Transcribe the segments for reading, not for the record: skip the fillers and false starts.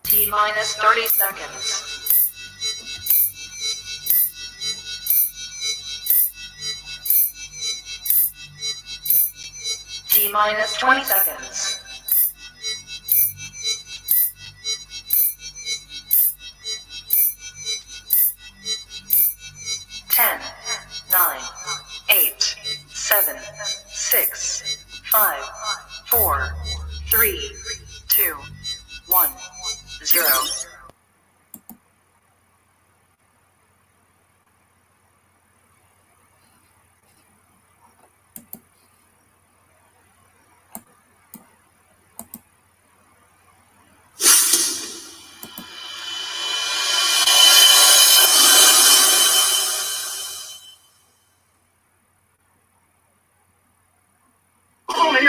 T minus 30 seconds. T minus 20 seconds. 10, 9, 8, 7, 6, 5, 4, 3, 2, 1, 0.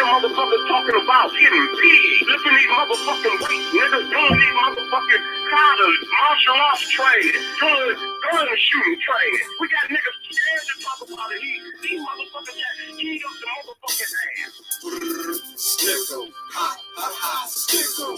Motherfuckers talking about getting paid, lifting these motherfucking weights, niggas doing these motherfucking collars, martial arts training, gun shooting training. We got niggas scared to talk about it. These motherfuckers got keyed up the motherfucking ass. Stickle, ha, ha, ha, stickle.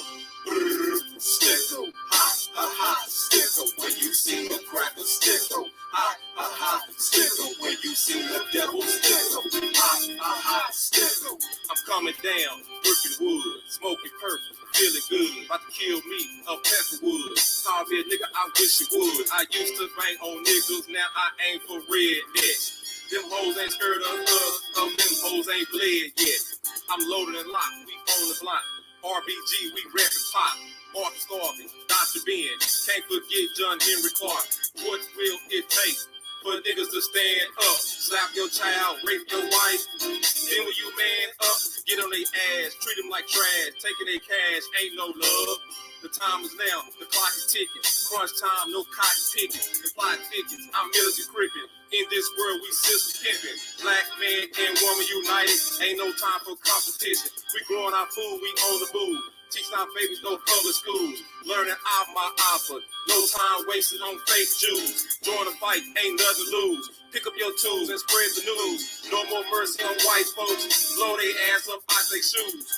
Stickle, ha, ha, ha, stickle. When you see the cracker, stickle, ha, ha, ha, stickle. When you see the devil, stickle, ha, ha, ha, stickle. I'm coming down, working wood, smoking purple, feeling good. About to kill me, a pepperwood. Call me a nigga, I wish you would. I used to bang on niggas, now I aim for rednecks. Them hoes ain't scared of us, them hoes ain't bled yet. I'm loaded and locked, we on the block. RBG, we rapping pop. Marcus Garvey, Dr. Ben, can't forget John Henry Clark. What will it take for niggas to stand up? Slap your child, rape your wife. Then when you man up, get on their ass, treat them like trash, taking their cash, ain't no love. The time is now, the clock is ticking. Crunch time, no cotton picking. The plot thickens, I'm military crippin'. In this world, we sister pimping. Black man and woman united, ain't no time for competition. We growing our food, we own the booze. Teaching our babies no public schools. Learning out my alpha. No time wasted on fake Jews. Join the fight, ain't nothing to lose. Pick up your tools and spread the news. No more mercy on white folks. Blow their ass up out their shoes.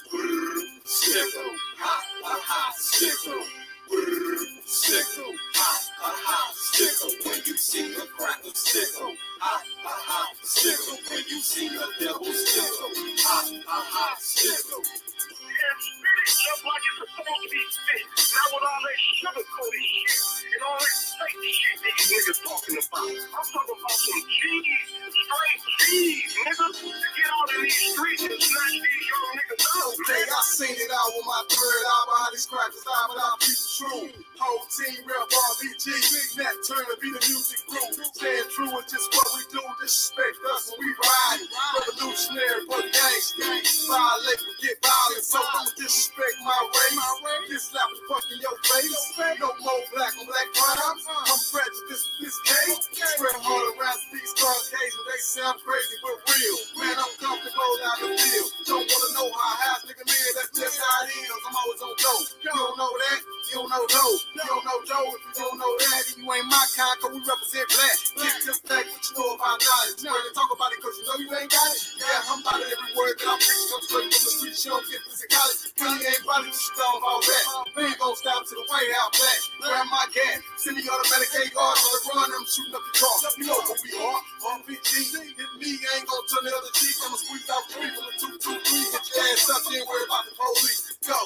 Stickle, ha, ha, ha, stickle. Stickle, ha, ha, ha, stickle. When you see the cracker, stickle, ha, ha, ha, stickle. When you see the devil, stickle, ha, ha, ha, stickle. And spit it just like it's supposed to be spit. Not with all that sugar-coated shit and all that fake shit that these niggas talking about. I'm talking about some cheese, straight cheese, niggas. Get out in these streets and snatch these young niggas out, man. I seen it all with my third eye behind these crackers, eye, but I'll be true. Whole team, real RBG, Nat Turner be the music group. Staying true is just what we do. Disrespect us when we ride. Revolutionary, but gangsta. Violate, we get violent, so don't disrespect my race. Get slapped the fuck in your face. No more black on black crimes. I'm prejudiced with this case. Spread hard around these carcades and they sound crazy but real. Man, I'm comfortable out the field. Don't wanna know how high nigga man, that's just how it is. I'm always on dope. You don't know that? You don't know dope. You don't know dope. If you don't know that, then you ain't my kind, cause we represent black. Get just back what you know about knowledge. You ain't talk about it cause you know you ain't got it. Yeah, I'm about it every word that I'm preaching. I'm straight from the street, you don't get this in college. Cause you ain't about it, you strong about that. We ain't gonna stop to the White House back. Grab my gas, send me automatic ARs on the run, I'm shooting up the car. You know who we are, RBG. Hit me, ain't gonna turn the other cheek. I'ma squeeze out 3 from the 223. Get your ass up, you ain't worry about the police. Go.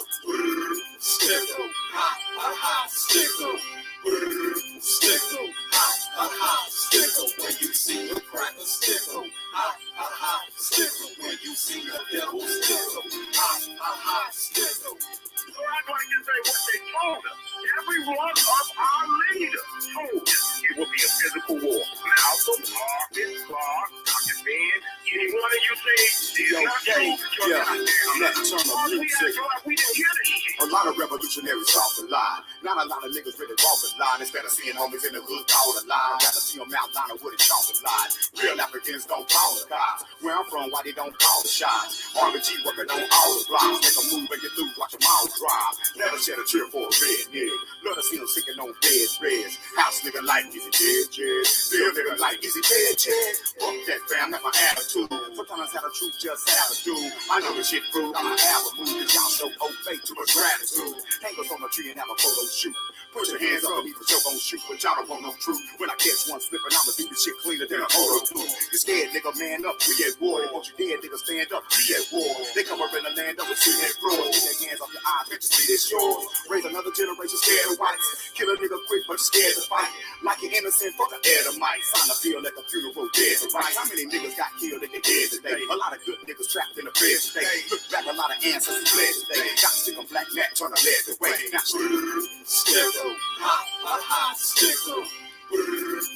Stickle, ha, ha, ha, stickle. Stickle, ha, ha, ha, stickle. When you see the cracker, stickle, ha, ha, ha, stickle. When you see the devil, stickle, ha, ha, ha, stickle. So I'd like to say what they told us. Every one of our leaders told us it would be a physical war. Malcolm, Marcus, Clark, Dr. Ben, any one of you say it's not true. I'm not turning up music. We didn't hear this shit. A lot of revolutionaries off the line. Now Not a lot of niggas really walk the line. Instead of seeing homies in the hood call the line, gotta see them outline with a chalk the line. Real Africans don't call the cops. Where I'm from, why they don't call the shots? RBG working on all the blocks. Make a move and get loose, watch them all drive. Never shed a tear for a red nigga. Love to see them sitting on beds, reds. House nigga like easy dead, dead. Still nigga like easy dead, dead. Fuck that fam, that's my attitude. Sometimes how the truth just have a do. I know the shit rude, I'ma have a move. Cause y'all show old faith to a gratitude. Hangers on a tree and have a photo shoot. Put your hands up me for sure gon' shoot. But y'all don't want no truth. When I catch one slipping, I'ma do the shit cleaner than a photo too. You scared nigga, man up, we at war. Won't you dead nigga stand up, we at war. They come up in the land up and see that road. Get their hands off your eyes, can't you see this yours? Raise another generation scared of whites. Kill a nigga quick, but you scared to fight. Like you're innocent, fuck a Edomite. Sign a bill at the funeral, dead to right. How many niggas got killed and they dead today? A lot of good niggas trapped in the bed today. Look back, a lot of ancestors bled today. Got to stick a black mat, turn a lead away. Now, stickle, ha, ha, ha, stickle.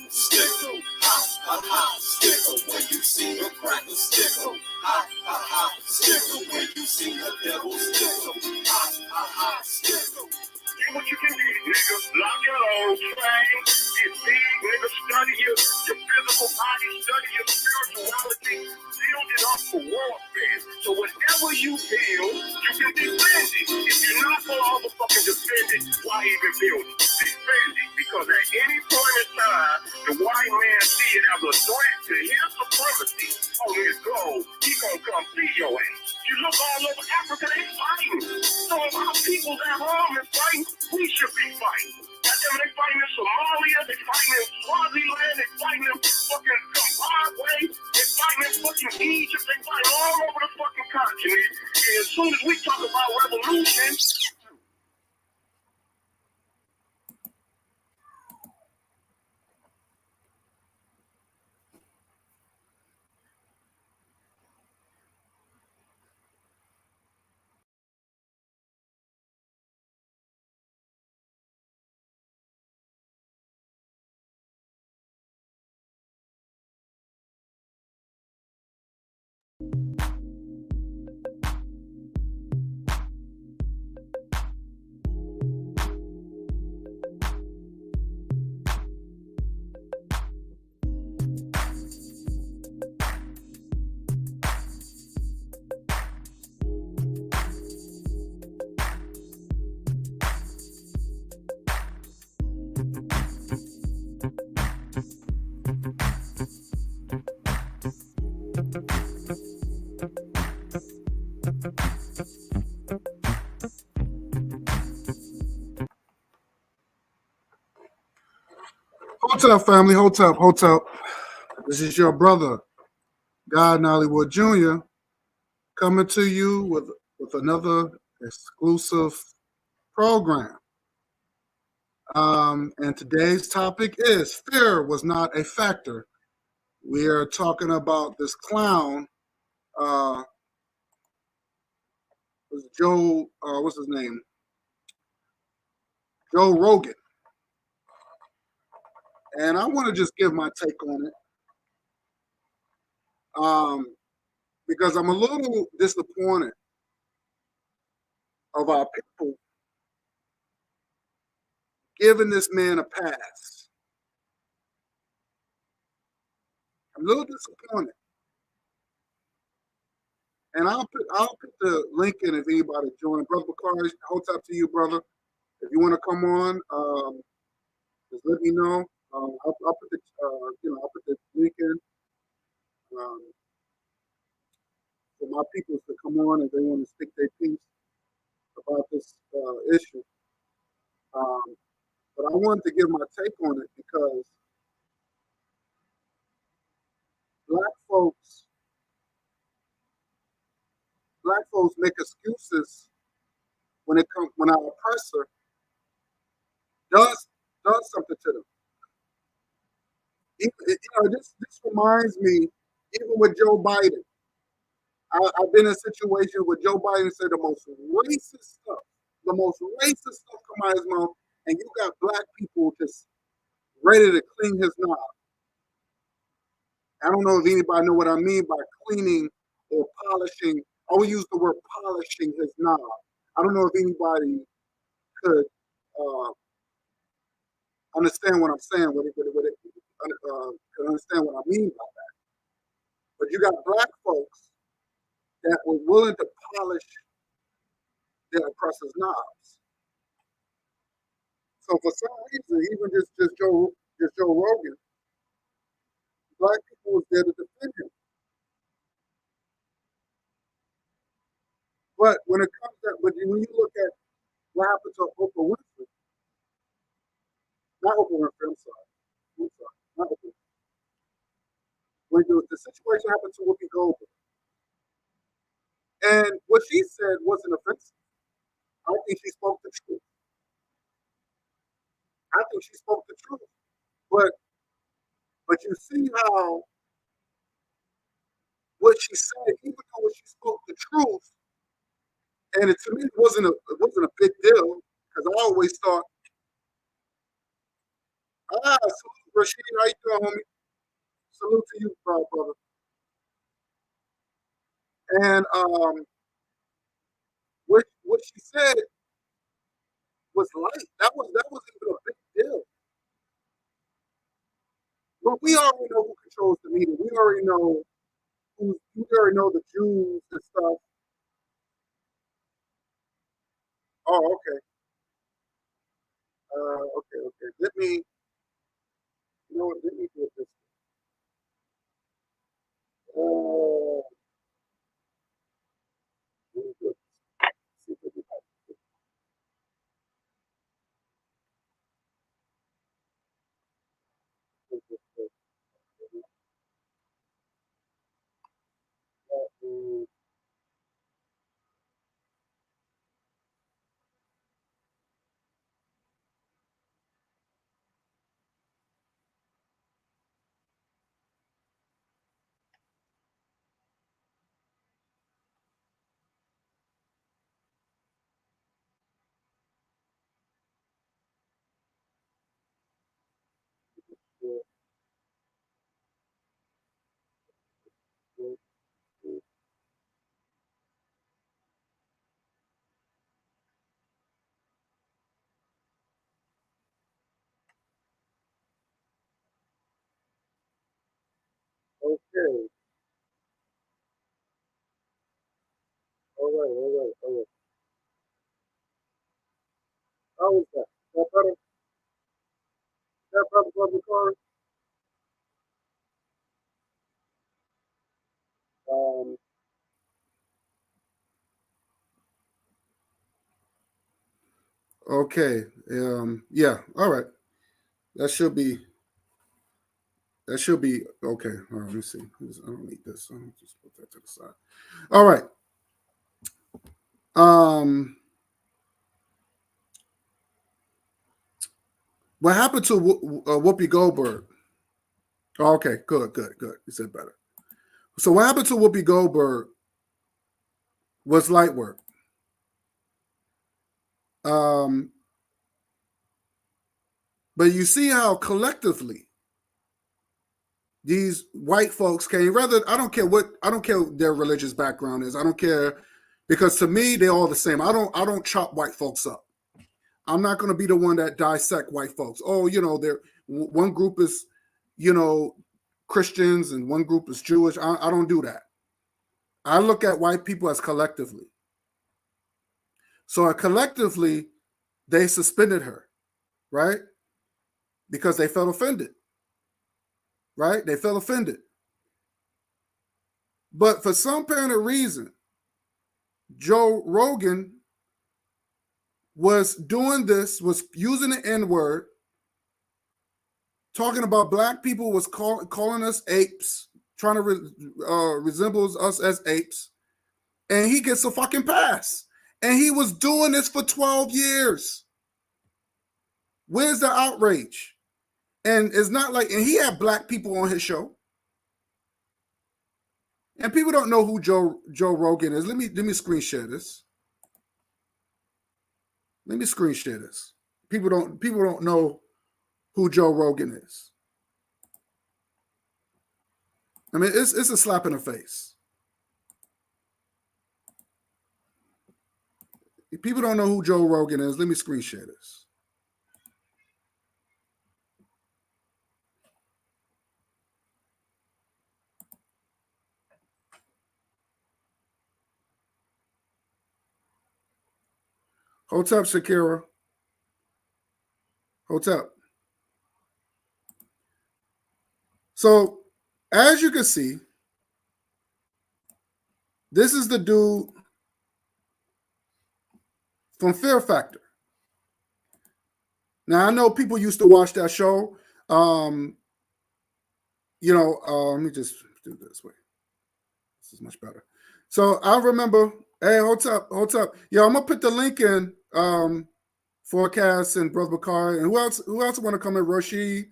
Stickle, ha, ha, ha, stickle. When you see a cracker, stickle, ha, ha, ha, stickle. When you see the devil, stickle, ha, ha, ha, stickle. Do what you can do, nigga. Lock your own train. Get big, nigga. Study your physical body, study your spirituality. Build it up for warfare. So whatever you build, you can defend it. If you're not gonna motherfucking defend it, why even build it? Defend it. Because at any point in time, the white man see it as a threat to his supremacy on his goal. He gonna come see your ass. You look all over Africa, they fighting. So if our people at home is fighting, we should be fighting. Goddamn, they fighting in Somalia, they fighting in Swaziland, they fighting in fucking Zimbabwe, they fighting in fucking Egypt, they fighting all over the fucking continent. And as soon as we talk about revolution, Hold up, family. Hold up. This is your brother, God Nollywood Jr., coming to you with another exclusive program. And today's topic is fear was not a factor. We are talking about this clown, Joe, what's his name? Joe Rogan. And I want to just give my take on it. Because I'm a little disappointed of our people giving this man a pass. I'm a little disappointed. And I'll put the link in if anybody join. Brother Bakari, hold up to you, brother. If you want to come on, just let me know. I'll put the I'll put the link in for my people to come on if they want to speak their piece about this issue. But I wanted to give my take on it because black folks make excuses when our oppressor does something to them. This reminds me, even with Joe Biden. I've been in a situation where Joe Biden said the most racist stuff come out of his mouth, and you got black people just ready to clean his knob. I don't know if anybody know what I mean by cleaning or polishing. I will use the word polishing his knob. I don't know if anybody could understand what I'm saying, can understand what I mean by that. But you got black folks that were willing to polish their oppressors' knobs. So for some reason, even just Joe Rogan, black people was there to defend him. But when it comes to, but when you look at what happened to Oprah Winfrey, not Oprah Winfrey, I'm sorry, not Oprah. When the situation happened to Whoopi Goldberg, and what she said wasn't offensive. I think she spoke the truth. I think she spoke the truth. But you see how what she said, even though when she spoke the truth, and to me it wasn't a big deal because I always thought, salute Rashid, how you doing, homie? Salute to you, brother. And what she said was light. That wasn't even a big deal. But we already know who controls the media. We already know the Jews and stuff. Oh, okay. Okay. Let me do it this way. Let me do it. See if I can Okay. All right. How was that? That better? That better, brother Corey? Um, okay. Yeah. All right. That should be okay. All right, let me see. I don't need this. I'll just put that to the side. All right. Um, what happened to Whoopi Goldberg? Oh, okay, good. You said better. So what happened to Whoopi Goldberg was light work. But you see how collectively these white folks came. I don't care what their religious background is. I don't care, because to me they're all the same. I don't chop white folks up. I'm not going to be the one that dissect white folks. Oh, they're one group is, Christians and one group is Jewish. I don't do that. I look at white people as collectively. So collectively, they suspended her, right? Because they felt offended, right? They felt offended. But for some apparent reason, Joe Rogan was doing this, was using the N-word, talking about black people, was calling us apes, trying to resemble us as apes, and he gets a fucking pass. And he was doing this for 12 years. Where's the outrage? And it's not like, and he had black people on his show. And people don't know who Joe Rogan is. Let me screen share this. Let me screen share this. People don't know who Joe Rogan is. I mean, it's a slap in the face. If people don't know who Joe Rogan is, let me screen share this. Hotep, Shakira. Hotep. So, as you can see, this is the dude from Fear Factor. Now, I know people used to watch that show. Let me just do it this way. This is much better. So I remember, hey, hold up. Yo, I'm gonna put the link in Forecast and Brother Bakari. And who else want to come in? Rashid,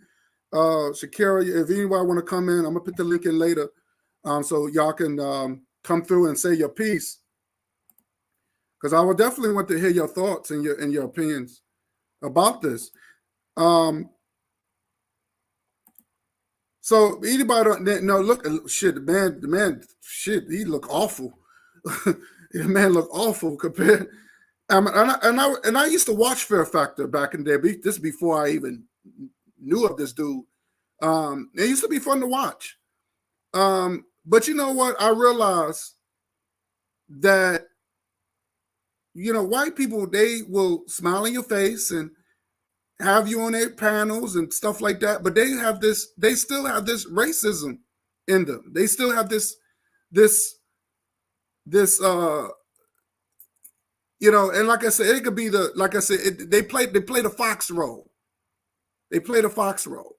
Shakira, if anybody want to come in, I'm gonna put the link in later. So y'all can come through and say your piece. Because I would definitely want to hear your thoughts and your opinions about this. So anybody don't know, look, shit, the man, shit, he look awful. The man look awful compared. And I used to watch Fear Factor back in the day. This before I even knew of this dude. It used to be fun to watch. But you know what? I realized that, white people, they will smile in your face and have you on their panels and stuff like that, but they still have this racism in them. They still have this, and like I said, it could be they play the Fox role. They play the Fox role.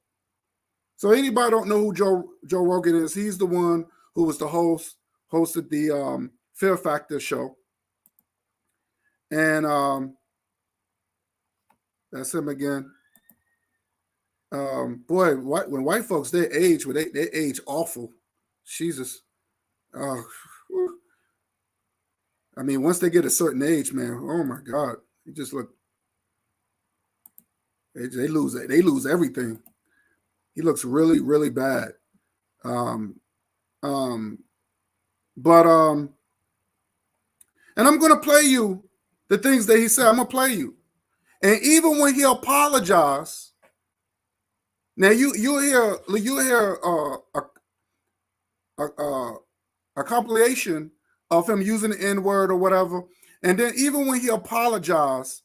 So anybody don't know who Joe Rogan is, he's the one who was the hosted the Fear Factor show. And that's him again. Boy, when white folks they age awful. Jesus. I mean, once they get a certain age, man, oh my God, you just look. They lose everything. He looks really, really bad. And I'm gonna play you the things that he said. I'm gonna play you. And even when he apologized, now you'll hear a compilation of him using the N-word or whatever, and then even when he apologized,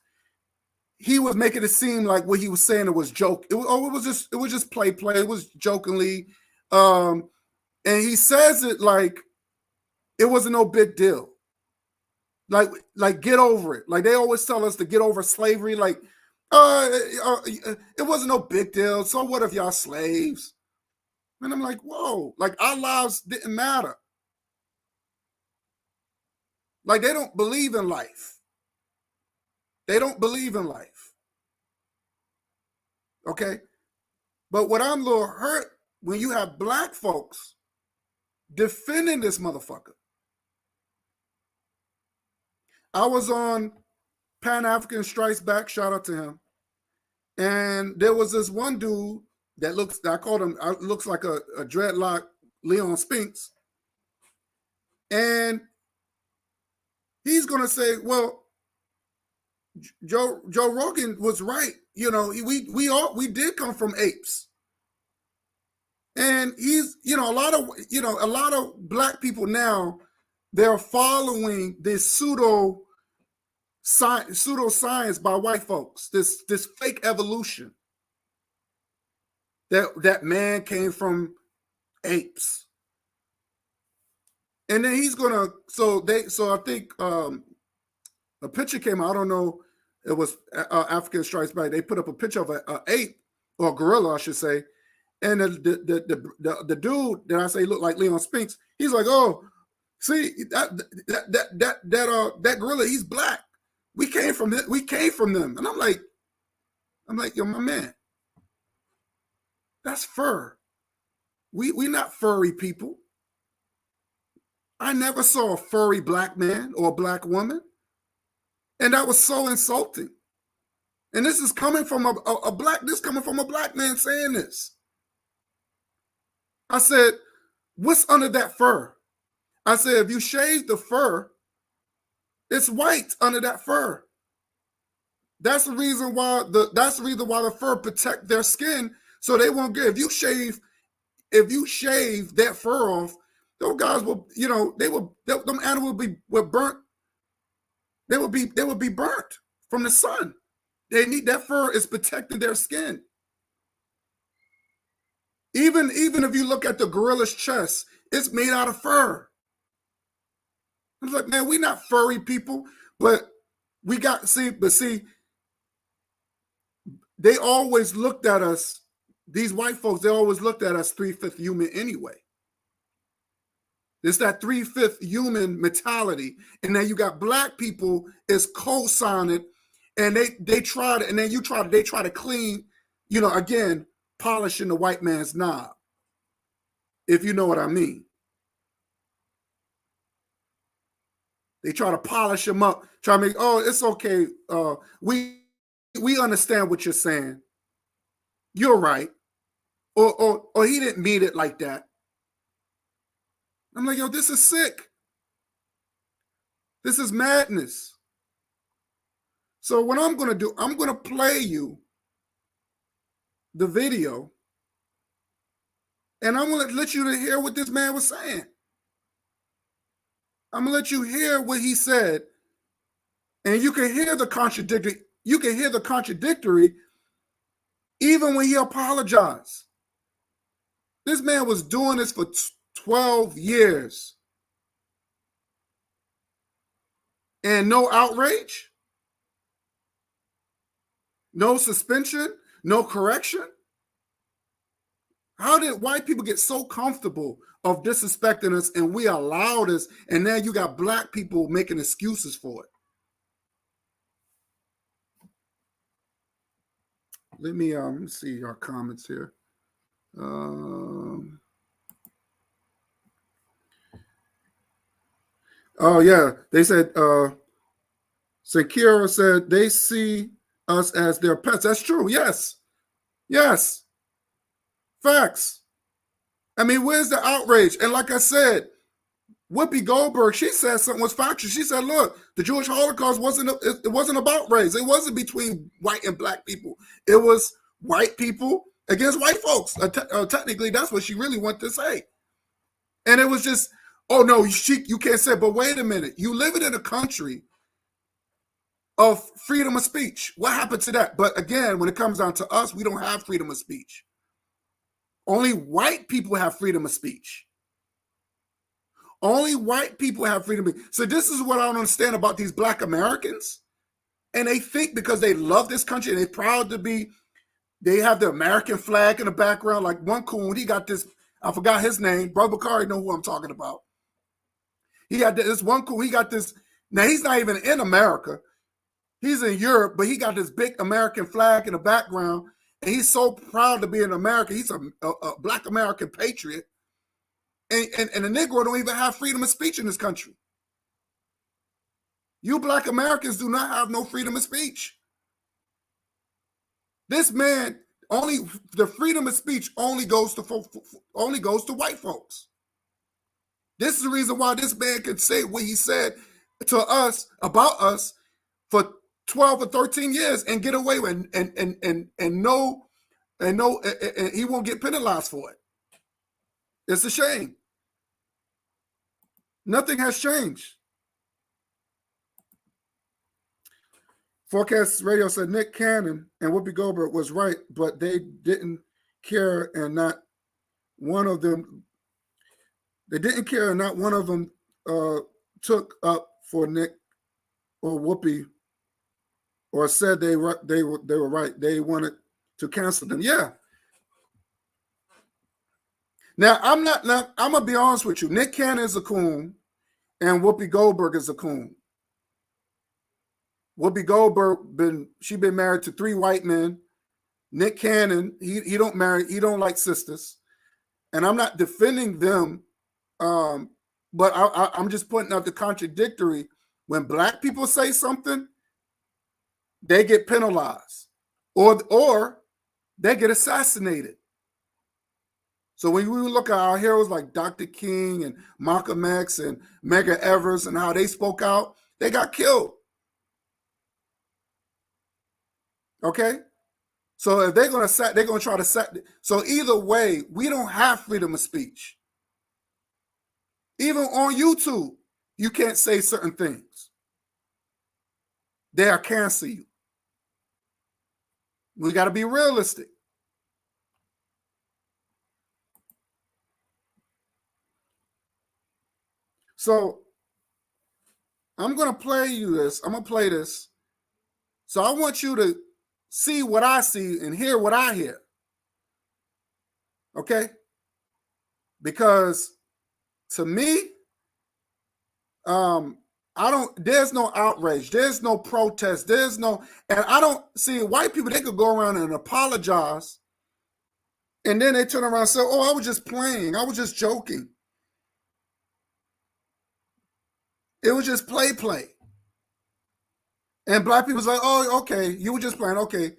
he was making it seem like what he was saying it was joke. It was just play. It was jokingly, and he says it like it wasn't no big deal. Like get over it. Like they always tell us to get over slavery. Like, it wasn't no big deal. So what if y'all slaves? And I'm like, whoa, like our lives didn't matter. Like they don't believe in life. They don't believe in life. Okay? But what I'm a little hurt when you have black folks defending this motherfucker. I was on Pan African Strikes Back, shout out to him. And there was this one dude that looks like a dreadlock Leon Spinks. And he's gonna say, well, Joe Rogan was right. We did come from apes. And he's, a lot of black people now, they're following this pseudoscience by white folks, this fake evolution that man came from apes. And then he's gonna so I think a picture came out, I don't know, it was African Strikes Back. They put up a picture of an ape or a gorilla, I should say, and the dude that I say looked like Leon Spinks, he's like, oh, see that gorilla, he's black. We came from them. And I'm like, yo, my man, that's fur. We not furry people. I never saw a furry black man or a black woman. And that was so insulting. And this is coming from a black man saying this. I said, what's under that fur? I said, if you shave the fur, it's white under that fur. That's the reason why the fur protect their skin, so they won't get. If you shave that fur off, those guys will, them animals will be burnt. They would be burnt from the sun. They need that fur is protecting their skin. Even if you look at the gorilla's chest, it's made out of fur. It's like, man, we're not furry people, but see, they always looked at us, these white folks, they always looked at us 3/5 human anyway. It's that 3/5 human mentality. And then you got black people is co-signing, and they try to, and then they try to clean, again, polishing the white man's knob, if you know what I mean. They try to polish him up, try to make, oh, it's okay. We understand what you're saying. You're right. Or he didn't mean it like that. I'm like, yo, this is sick. This is madness. So what I'm going to do, I'm going to play you the video, and I'm going to let you to hear what this man was saying. I'm going to let you hear what he said, and you can hear the contradictory. You can hear the contradictory even when he apologized. This man was doing this for 12 years. And no outrage, no suspension, no correction. How did white people get so comfortable of disrespecting us, and we allowed this, and now you got black people making excuses for it? Let me see our comments here. Oh yeah, they said Sakira said they see us as their pets. That's true. Yes. Facts. I mean, where's the outrage? And like I said, Whoopi Goldberg, she said something was factual. She said, look, the Jewish Holocaust wasn't about race. It wasn't between white and black people. It was white people against white folks. Technically, that's what she really wanted to say. And it was just, oh no, you can't say, but wait a minute. You live in a country of freedom of speech. What happened to that? But again, when it comes down to us, we don't have freedom of speech. Only white people have freedom of speech. Only white people have freedom of speech. So this is what I don't understand about these black Americans. And they think because they love this country and they're proud to be, they have the American flag in the background. Like one coon, he got this, I forgot his name. Brother Bakari know who I'm talking about. He got this one coon, he got this, now he's not even in America. He's in Europe, but he got this big American flag in the background. And he's so proud to be in America. He's a black American patriot. And the Negro don't even have freedom of speech in this country. You black Americans do not have no freedom of speech. This man, the freedom of speech only goes to white folks. This is the reason why this man could say what he said to us about us for 12 or 13 years and get away with it, and he won't get penalized for it. It's a shame. Nothing has changed. Forecast Radio said Nick Cannon and Whoopi Goldberg was right, but they didn't care, and not one of them. They didn't care, and not one of them took up for Nick or Whoopi, or said they were right. They wanted to cancel them. Yeah. Now I'm gonna be honest with you. Nick Cannon is a coon, and Whoopi Goldberg is a coon. Whoopi Goldberg been married to 3 white men. Nick Cannon, he don't like sisters, and I'm not defending them, but I'm just pointing out the contradictory. When black people say something, they get penalized, or they get assassinated. So when we look at our heroes like Dr. King and Malcolm X and Medgar Evers and how they spoke out, they got killed. Okay? So if they're going to try to set. So either way, we don't have freedom of speech. Even on YouTube, you can't say certain things. they'll cancel you. We got to be realistic. So I'm going to play you this. I'm going to play this. So I want you to see what I see and hear what I hear. Okay? Because to me, there's no outrage. There's no protest. And I don't see white people, they could go around and apologize. And then they turn around and say, oh, I was just playing. I was just joking. It was just play. And black people's like, oh, okay, you were just playing, okay.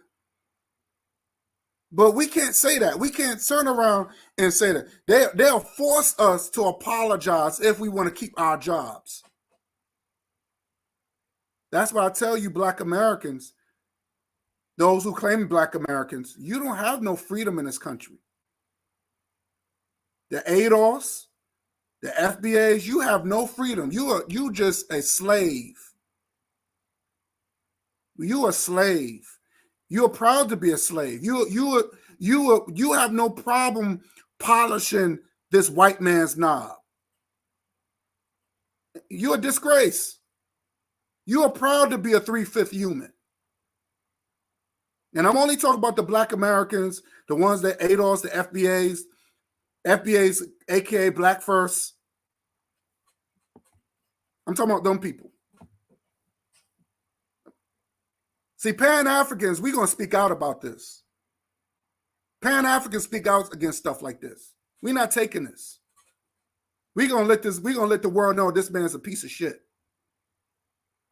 But we can't say that. We can't turn around and say that. They'll force us to apologize if we want to keep our jobs. That's why I tell you, Black Americans, those who claim Black Americans, you don't have no freedom in this country. The ADOS, the FBAs, you have no freedom. You just a slave. You a slave. You're proud to be a slave. You have no problem polishing this white man's knob. You're a disgrace. You are proud to be a 3/5 human. And I'm only talking about the Black Americans, the ones that ADOS, the FBAs, aka Black First. I'm talking about them people. See, Pan-Africans, we're going to speak out about this. Pan-Africans speak out against stuff like this. We're not taking this. We're going to let the world know this man's a piece of shit.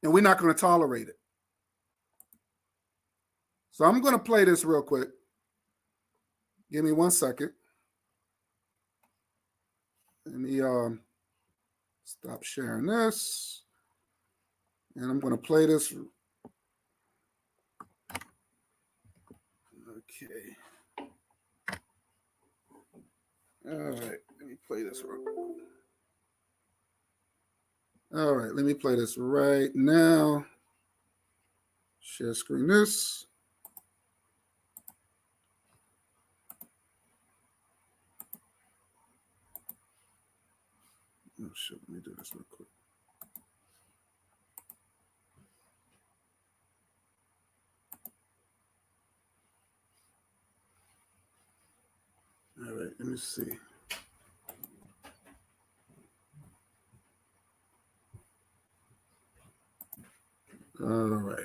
And we're not going to tolerate it. So I'm going to play this real quick. Give me 1 second. Let me stop sharing this. And I'm going to play this. Okay. All right. Let me play this real quick. All right. Let me play this right now. Share screen this. Oh, shit. Let me do this real quick. All right, let me see. All right.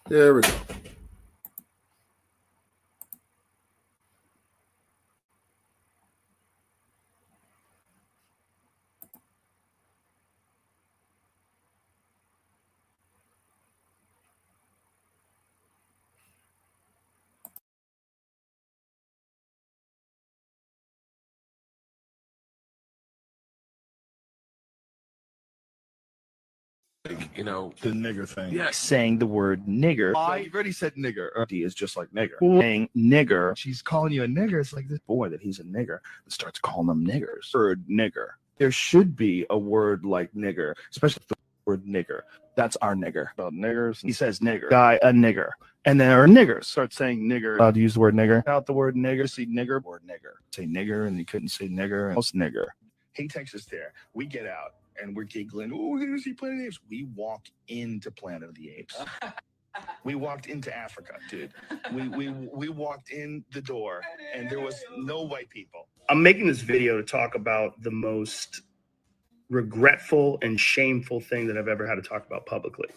There we go. You know, the nigger thing. yeah, saying the word nigger. I already said nigger. D is just like nigger. Saying nigger. She's calling you a nigger. It's like this Boy, that he's a nigger. And starts calling them niggers. Word nigger. There should be a word like nigger, especially the word nigger. That's our nigger. About niggers. He says nigger. Guy, a nigger. And then our niggers start saying nigger. Allowed to use the word nigger. Out the word nigger. See nigger. Word nigger. Say nigger, and you couldn't say nigger. Most nigger. he takes us there. We get out and we're giggling. Oh, here's the Planet of the Apes. We walk into Planet of the Apes. We walked into Africa, dude. We walked in the door and there was no white people. I'm making this video to talk about the most regretful and shameful thing that I've ever had to talk about publicly.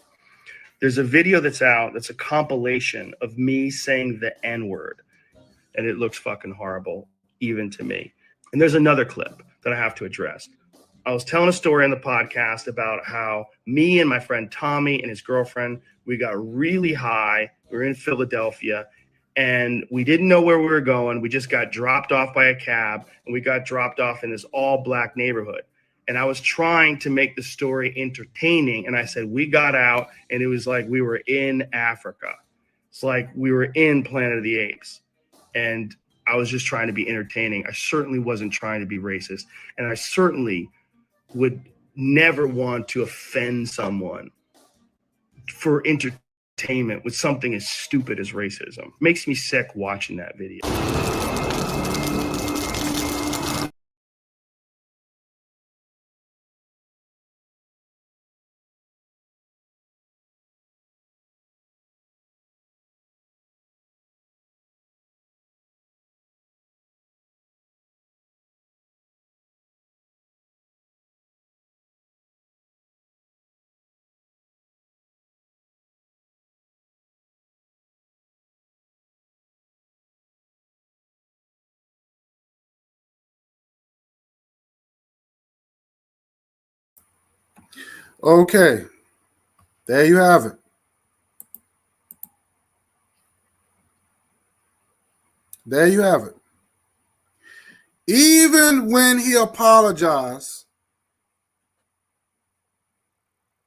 There's a video that's out that's a compilation of me saying the N-word, and it looks fucking horrible, even to me. And there's another clip that I have to address. I was telling a story on the podcast about how me and my friend Tommy and his girlfriend, we got really high. We were in Philadelphia and we didn't know where we were going. We just got dropped off by a cab and we got dropped off in this all black neighborhood. And I was trying to make the story entertaining. And I said, we got out and it was like we were in Africa. It's like we were in Planet of the Apes. And I was just trying to be entertaining. I certainly wasn't trying to be racist. And I certainly would never want to offend someone for entertainment with something as stupid as racism. Makes me sick watching that video. Okay. There you have it. There you have it. Even when he apologized,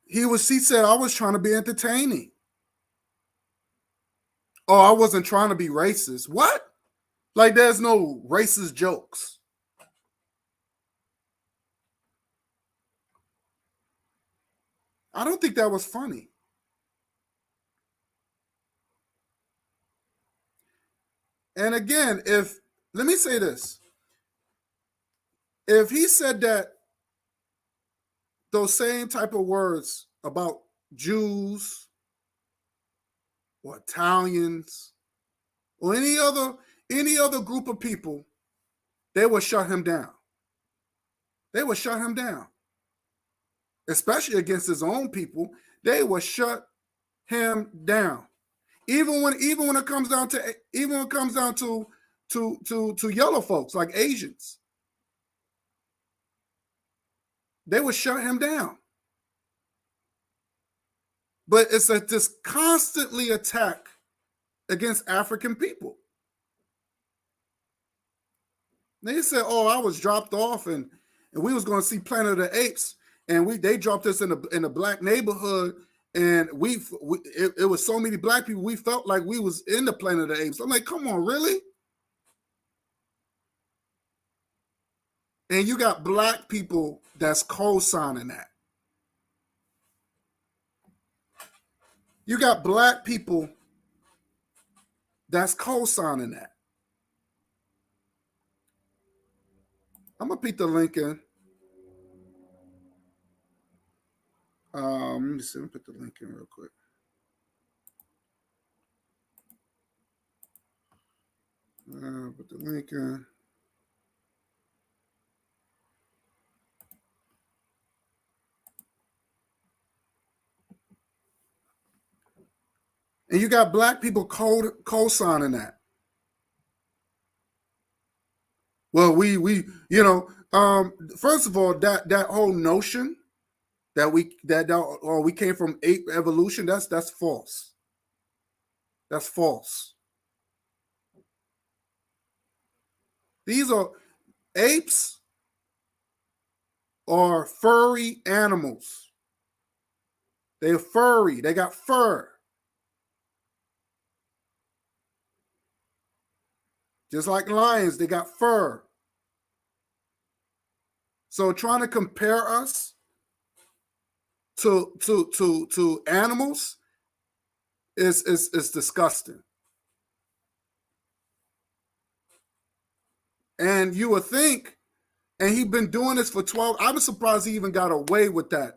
he said, I was trying to be entertaining. Oh, I wasn't trying to be racist. What? Like there's no racist jokes. I don't think that was funny. And again, let me say this. If he said that those same type of words about Jews or Italians or any other group of people, they would shut him down. They would shut him down. Especially against his own people, they would shut him down. Even when it comes down to yellow folks like Asians, they would shut him down. But it's this constantly attack against African people. They said, "Oh, I was dropped off, and we was going to see Planet of the Apes, and they dropped us in a black neighborhood, and it was so many black people, we felt like we was in the Planet of the Apes." I'm like, "Come on, really?" And you got black people that's co-signing that. You got black people that's co-signing that. I'm gonna put the link in. Let me see. Let me put the link in real quick. Put the link in. And you got black people co-signing that. Well, we first of all, that whole notion that we came from ape evolution, that's false. That's false. These are apes are furry animals. They're furry. They got fur. Just like lions, they got fur. So trying to compare us to animals is disgusting. And you would think, and he's been doing this for 12. I was surprised he even got away with that.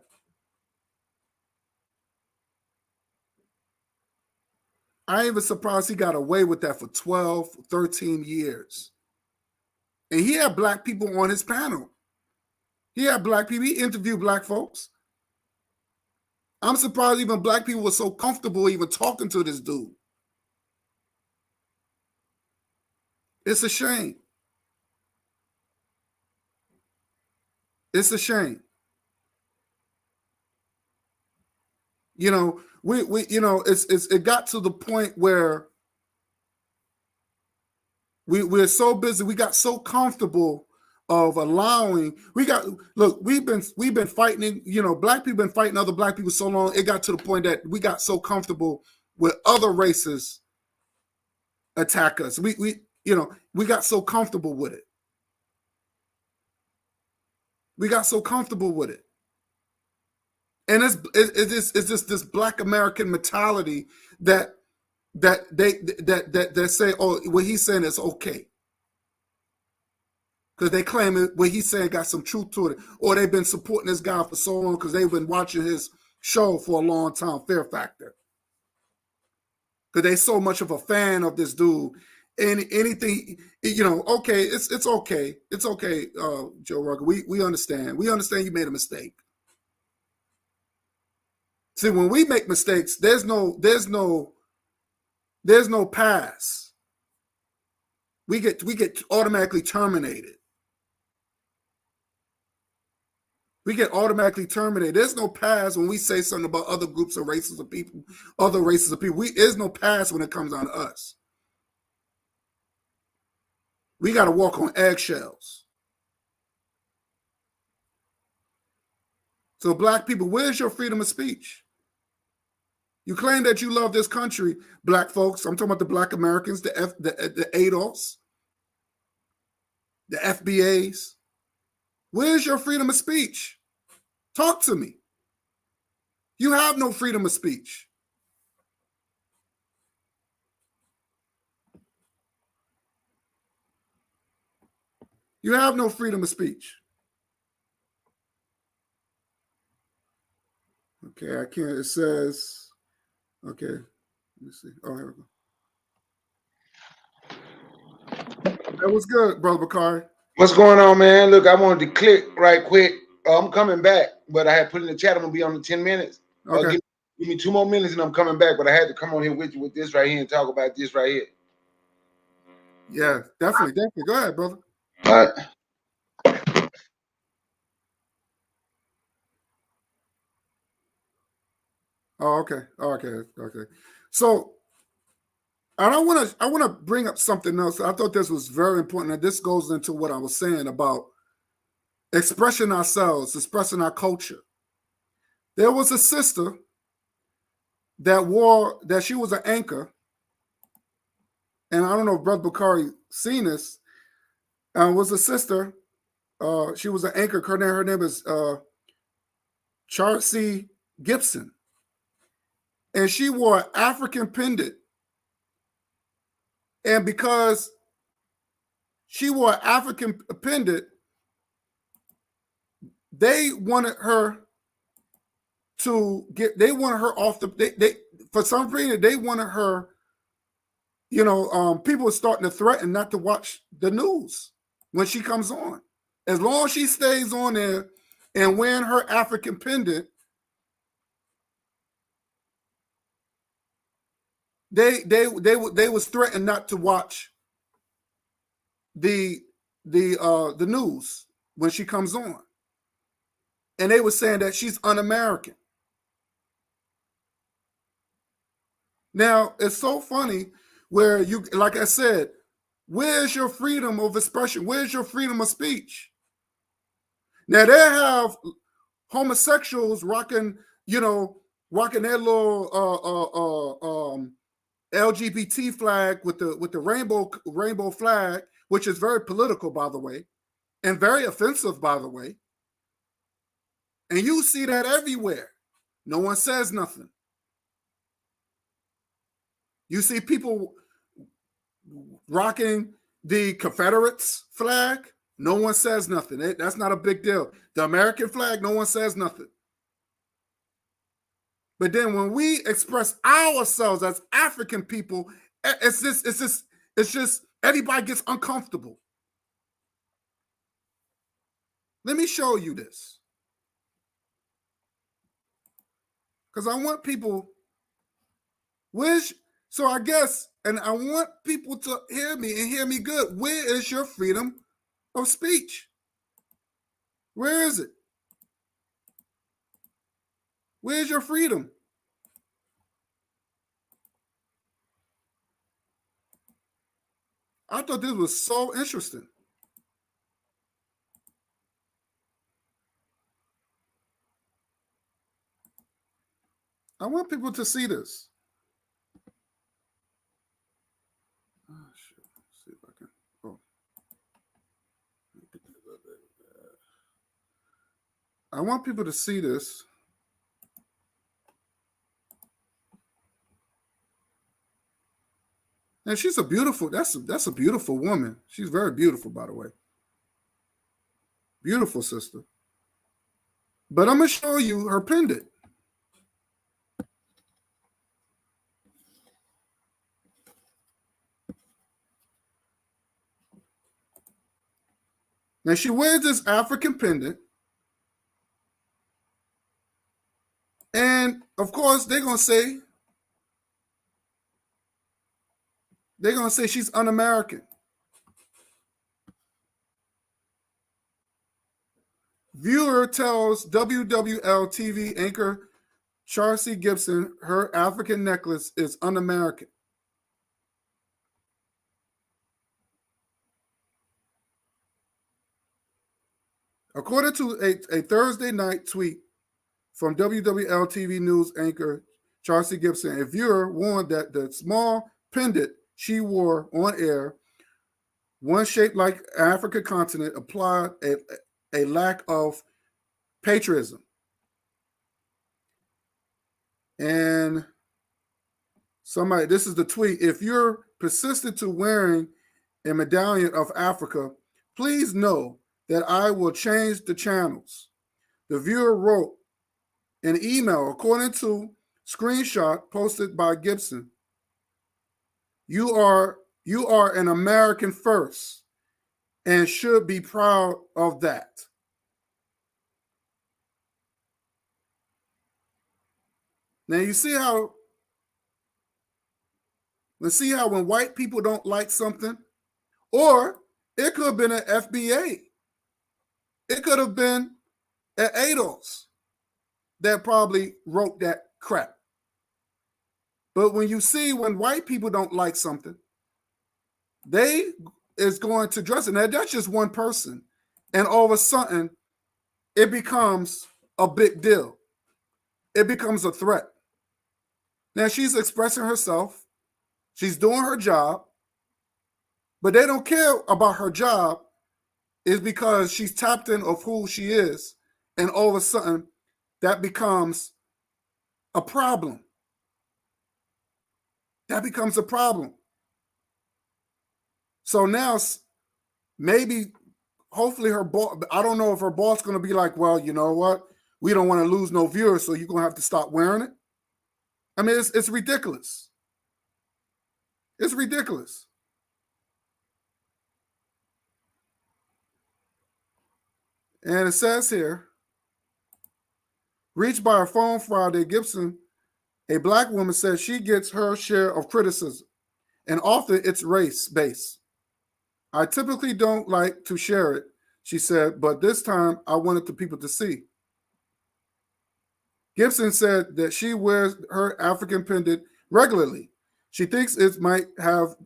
I ain't even surprised he got away with that for 12, 13 years. And he had black people on his panel. He had black people. He interviewed black folks. I'm surprised even black people were so comfortable even talking to this dude. It's a shame. It's a shame. You know, it got to the point where we're so busy, we got so comfortable of allowing. We've been fighting, black people been fighting other black people so long, it got to the point that we got so comfortable with other races attack us. We got so comfortable with it. We got so comfortable with it. And it's this Black American mentality that that say, oh, what he's saying is okay. Because they claim it, what he's saying got some truth to it. Or they've been supporting this guy for so long because they've been watching his show for a long time, Fear Factor. Because they so much of a fan of this dude. And anything, okay, it's okay. It's okay, Joe Rogan. We understand. We understand you made a mistake. See, when we make mistakes, there's no pass. We get automatically terminated. We get automatically terminated. There's no pass when we say something about other groups of races of people, other races of people. There's no pass when it comes on us. We got to walk on eggshells. So Black people, where's your freedom of speech? You claim that you love this country, Black folks. I'm talking about the Black Americans, the ADOS, the FBAs. Where's your freedom of speech? Talk to me. You have no freedom of speech. You have no freedom of speech. Okay, I can't. It says, okay, let me see. Oh, here we go. That was good, Brother Bakari. What's going on, man? Look, I wanted to click right quick. I'm coming back, but I had put in the chat I'm gonna be on in 10 minutes. Okay. Give me 2 more minutes and I'm coming back, but I had to come on here with you with this right here and talk about this right here. Yeah, definitely. Go ahead, brother. All right. Oh, okay. Okay. So I want to bring up something else. I thought this was very important, and this goes into what I was saying about expressing ourselves, expressing our culture. There was a sister that she was an anchor, and I don't know if Brother Bakari seen this. Was a sister. She was an anchor. Her name is Charcy Gibson, and she wore an African pendant. And because she wore an African pendant, they wanted her off they for some reason they wanted her, people were starting to threaten not to watch the news when she comes on. As long as she stays on there and wearing her African pendant, they was threatened not to watch the news when she comes on. And they were saying that she's un-American. Now, it's so funny where you, like I said, where's your freedom of expression? Where's your freedom of speech? Now, they have homosexuals rocking their little LGBT flag with the rainbow flag, which is very political, by the way, and very offensive, by the way. And you see that everywhere. No one says nothing. You see people rocking the Confederates flag. No one says nothing. That's not a big deal. The American flag, no one says nothing. But then when we express ourselves as African people, it's just everybody gets uncomfortable. Let me show you this. Because I want people, so I guess, and I want people to hear me and hear me good. Where is your freedom of speech? Where is it? Where's your freedom? I thought this was so interesting. I want people to see this. Oh, shit. Let's see if I can. Oh. I want people to see this. And she's a beautiful, that's a beautiful woman. She's very beautiful, by the way. Beautiful sister. But I'm gonna show you her pendant. Now she wears this African pendant. And of course, they're gonna say she's un-American. Viewer tells WWL TV anchor Chauncey Gibson her African necklace is un-American. According to a Thursday night tweet from WWL TV news anchor Chauncey Gibson, a viewer warned that the small pendant she wore on air, one shaped like African continent, applied a lack of patriotism. And somebody, this is the tweet. If you're persistent to wearing a medallion of Africa, please know that I will change the channels. The viewer wrote an email, according to screenshot posted by Gibson. You are an American first and should be proud of that. Now you see how when white people don't like something, or it could have been an FBA. It could have been an ADOS that probably wrote that crap. But when you see when white people don't like something, they is going to dress it. Now that's just one person. And all of a sudden, it becomes a big deal. It becomes a threat. Now she's expressing herself. She's doing her job. But they don't care about her job is because she's tapped in of who she is. And all of a sudden, that becomes a problem. That becomes a problem. So now, maybe, hopefully her boss, I don't know if her boss is going to be like, well, you know what? We don't want to lose no viewers, so you're going to have to stop wearing it. I mean, it's ridiculous. It's ridiculous. And it says here, reached by a phone Friday, Gibson, a black woman, says she gets her share of criticism, and often it's race-based. I typically don't like to share it, she said, but this time I wanted the people to see. Gibson said that she wears her African pendant regularly. She thinks it might have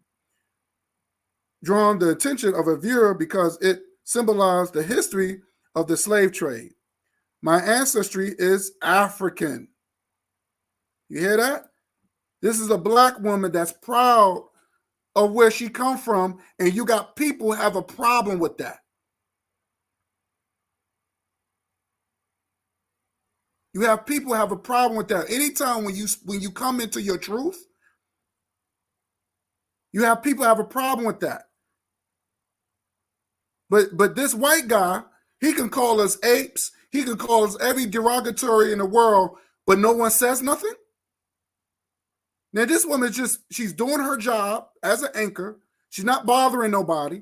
drawn the attention of a viewer because it symbolized the history of the slave trade. My ancestry is African. You hear that? This is a black woman that's proud of where she come from, and you got people who have a problem with that. You have people who have a problem with that. Anytime when you come into your truth, you have people who have a problem with that. But this white guy, he can call us apes. He can call us every derogatory in the world, but no one says nothing. Now this woman she's doing her job as an anchor. She's not bothering nobody.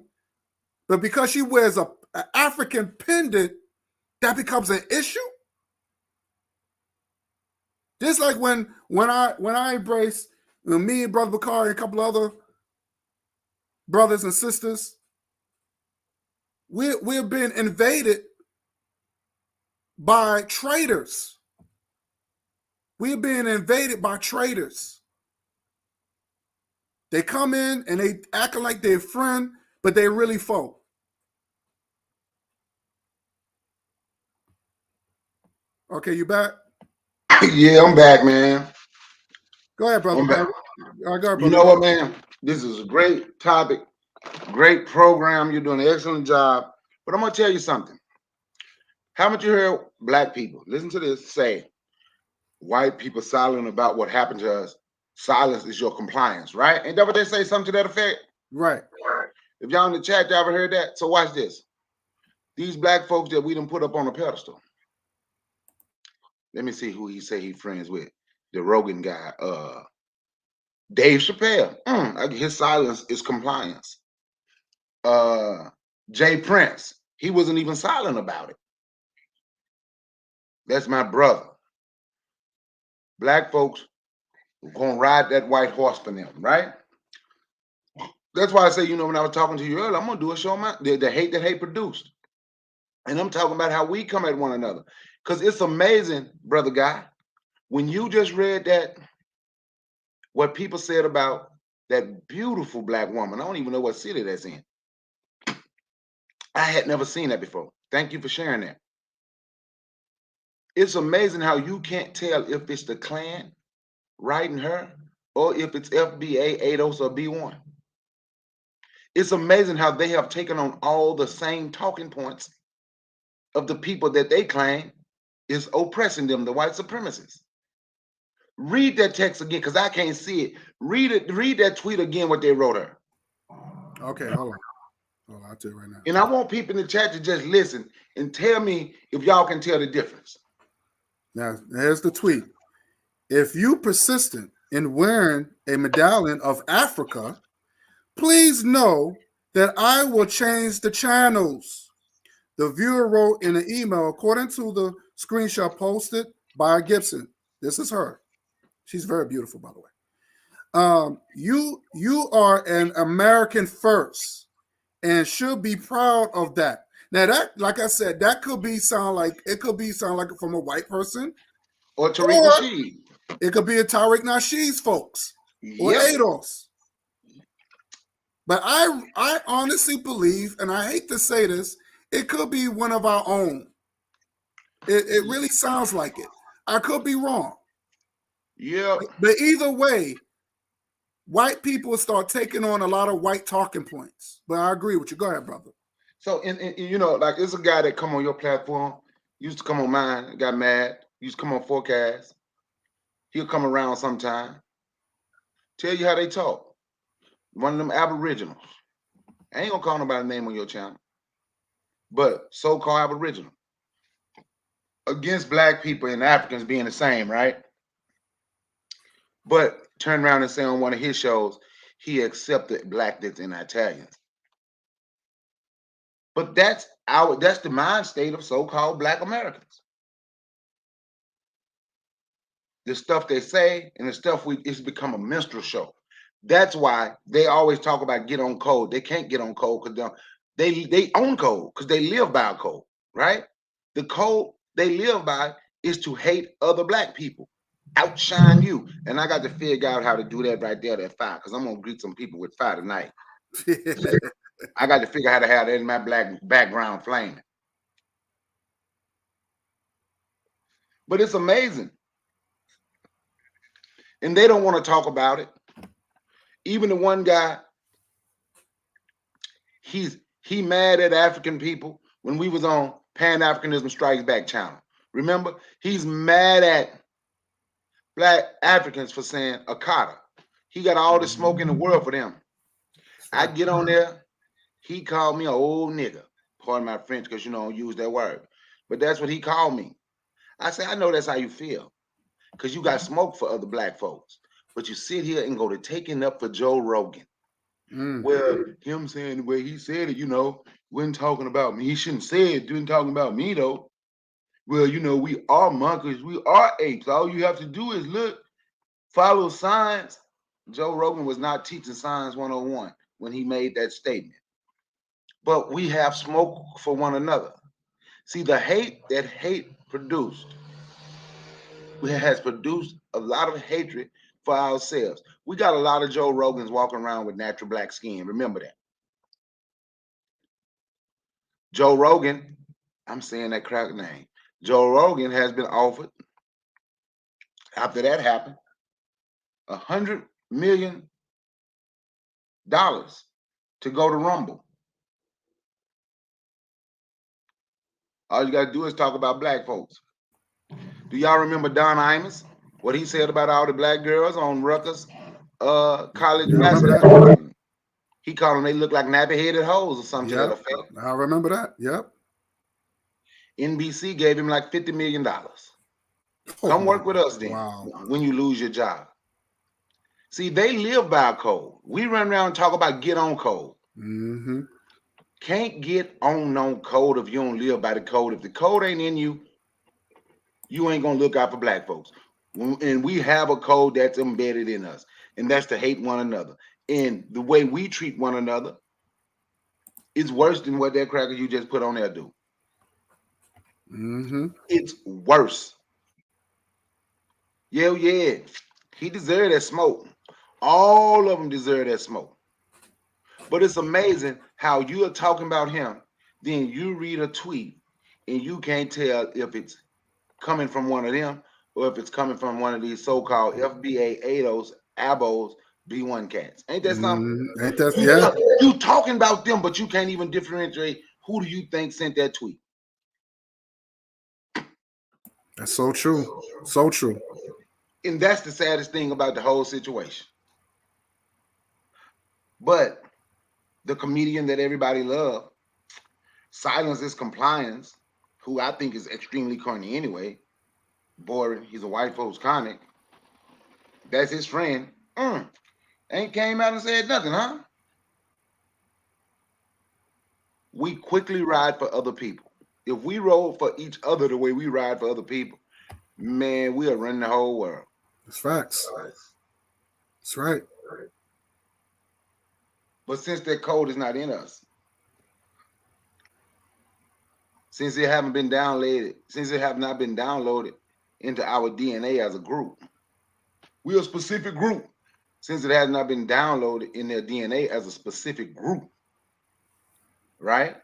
But because she wears an African pendant, that becomes an issue. Just like when I embrace me and Brother Bakari and a couple other brothers and sisters, we're being invaded by traitors. We're being invaded by traitors. They come in and they acting like they're friend, but they really foe. Okay, you back? Yeah, I'm back, man. Go ahead, brother. I'm back. Go ahead, brother. You know what, man? This is a great topic, great program. You're doing an excellent job. But I'm gonna tell you something. Haven't you heard black people, listen to this, say white people silent about what happened to us? silence is your compliance, right? Ain't that what they say? Something to that effect? Right. If y'all in the chat, y'all ever heard that? So watch this. These black folks that we done put up on a pedestal. Let me see who he say he friends with. The Rogan guy, Dave Chappelle. His silence is compliance. Jay Prince, he wasn't even silent about it. That's my brother. Black folks gonna ride that white horse for them, right? That's why I say, you know, when I was talking to you earlier, I'm gonna do a show on the hate that hate produced. And I'm talking about how we come at one another. Because it's amazing, brother guy, when you just read that, what people said about that beautiful black woman. I don't even know what city that's in. I had never seen that before. Thank you for sharing that. It's amazing how you can't tell if it's the Klan writing her or if it's FBA, ADOS, or B1. It's amazing how they have taken on all the same talking points of the people that they claim is oppressing them, the white supremacists. Read that text again, because I can't see it. Read it. Read that tweet again, what they wrote her. Okay, hold on. Hold on, I'll tell you right now. And I want people in the chat to just listen and tell me if y'all can tell the difference. Now, here's the tweet. If you persistent in wearing a medallion of Africa, please know that I will change the channels. The viewer wrote in an email, according to the screenshot posted by Gibson. This is her. She's very beautiful, by the way. You are an American first and should be proud of that. Now that, like I said, that could be sound like from a white person, or Tariq Nasheed. It could be a Tariq Nasheed's folks or Yep. ADOS. But I honestly believe, and I hate to say this, it could be one of our own. It really sounds like it. I could be wrong. Yeah. But either way, white people start taking on a lot of white talking points. But I agree with you. Go ahead, brother. So, and you know, like, it's a guy that come on your platform, used to come on mine, got mad, used to come on Forecast. He'll come around sometime, tell you how they talk. One of them aboriginals. I ain't gonna call nobody name on your channel, but so-called aboriginal. Against black people and Africans being the same, right? But turn around and say on one of his shows, he accepted blackness and Italians. But that's the mind state of so-called black Americans. The stuff they say and the stuff it's become a minstrel show. That's why they always talk about get on code. They can't get on code because they own code because they live by a code, right? The code they live by is to hate other black people, outshine you. And I got to figure out how to do that right there at 5, because I'm gonna greet some people with fire tonight. I got to figure out how to have that in my black background flaming. But it's amazing. And they don't want to talk about it. Even the one guy, he mad at African people when we was on Pan-Africanism Strikes Back channel. Remember? He's mad at black Africans for saying Akata. He got all the smoke in the world for them. I get on there, he called me an old nigga. Pardon my French, because you don't use that word. But that's what he called me. I said, I know that's how you feel, because you got smoke for other black folks. But you sit here and go to taking up for Joe Rogan. Well, him saying the way he said it, you know, wasn't talking about me. He shouldn't say it, didn't talking about me though. Well, you know, we are monkeys, we are apes. All you have to do is look, follow science. Joe Rogan was not teaching Science 101 when he made that statement. But we have smoke for one another. See, the hate that hate produced, has produced a lot of hatred for ourselves. We got a lot of Joe Rogans walking around with natural black skin. Remember that. Joe Rogan, I'm saying that crack name. Joe Rogan has been offered, after that happened, $100 million to go to Rumble. All you got to do is talk about black folks. Do y'all remember Don Imus? What he said about all the black girls on Rutgers college Yeah, I remember that. basketball team. He called them they look like nappy-headed hoes or something to that Yep, effect. I remember that. Yep. NBC gave him like $50 million. Oh, Come work with us then wow. when you lose your job. See, they live by a code. We run around and talk about get on code. Mm-hmm. Can't get on no code if you don't live by the code. If the code ain't in you, you ain't gonna look out for black folks. And we have a code that's embedded in us, and that's to hate one another. And the way we treat one another is worse than what that cracker you just put on there do. Mm-hmm. It's worse. Yeah, he deserved that smoke. All of them deserve that smoke. But it's amazing how you are talking about him, then you read a tweet and you can't tell if it's coming from one of them or if it's coming from one of these so-called FBA ADOS, ABOs, B1 cats. Ain't that something? Ain't that, yeah. You talking about them, but you can't even differentiate who do you think sent that tweet. That's so true. So true. And that's the saddest thing about the whole situation. But the comedian that everybody loves, Silence is Compliance, who I think is extremely corny anyway, boring, he's a white folks comic, that's his friend, ain't came out and said nothing, huh? We quickly ride for other people. If we roll for each other the way we ride for other people, man, we'll run the whole world. That's facts. That's right. But since that code is not in us, since it haven't been downloaded, since it have not been downloaded into our DNA as a group, we're a specific group. Since it has not been downloaded in their DNA as a specific group, right?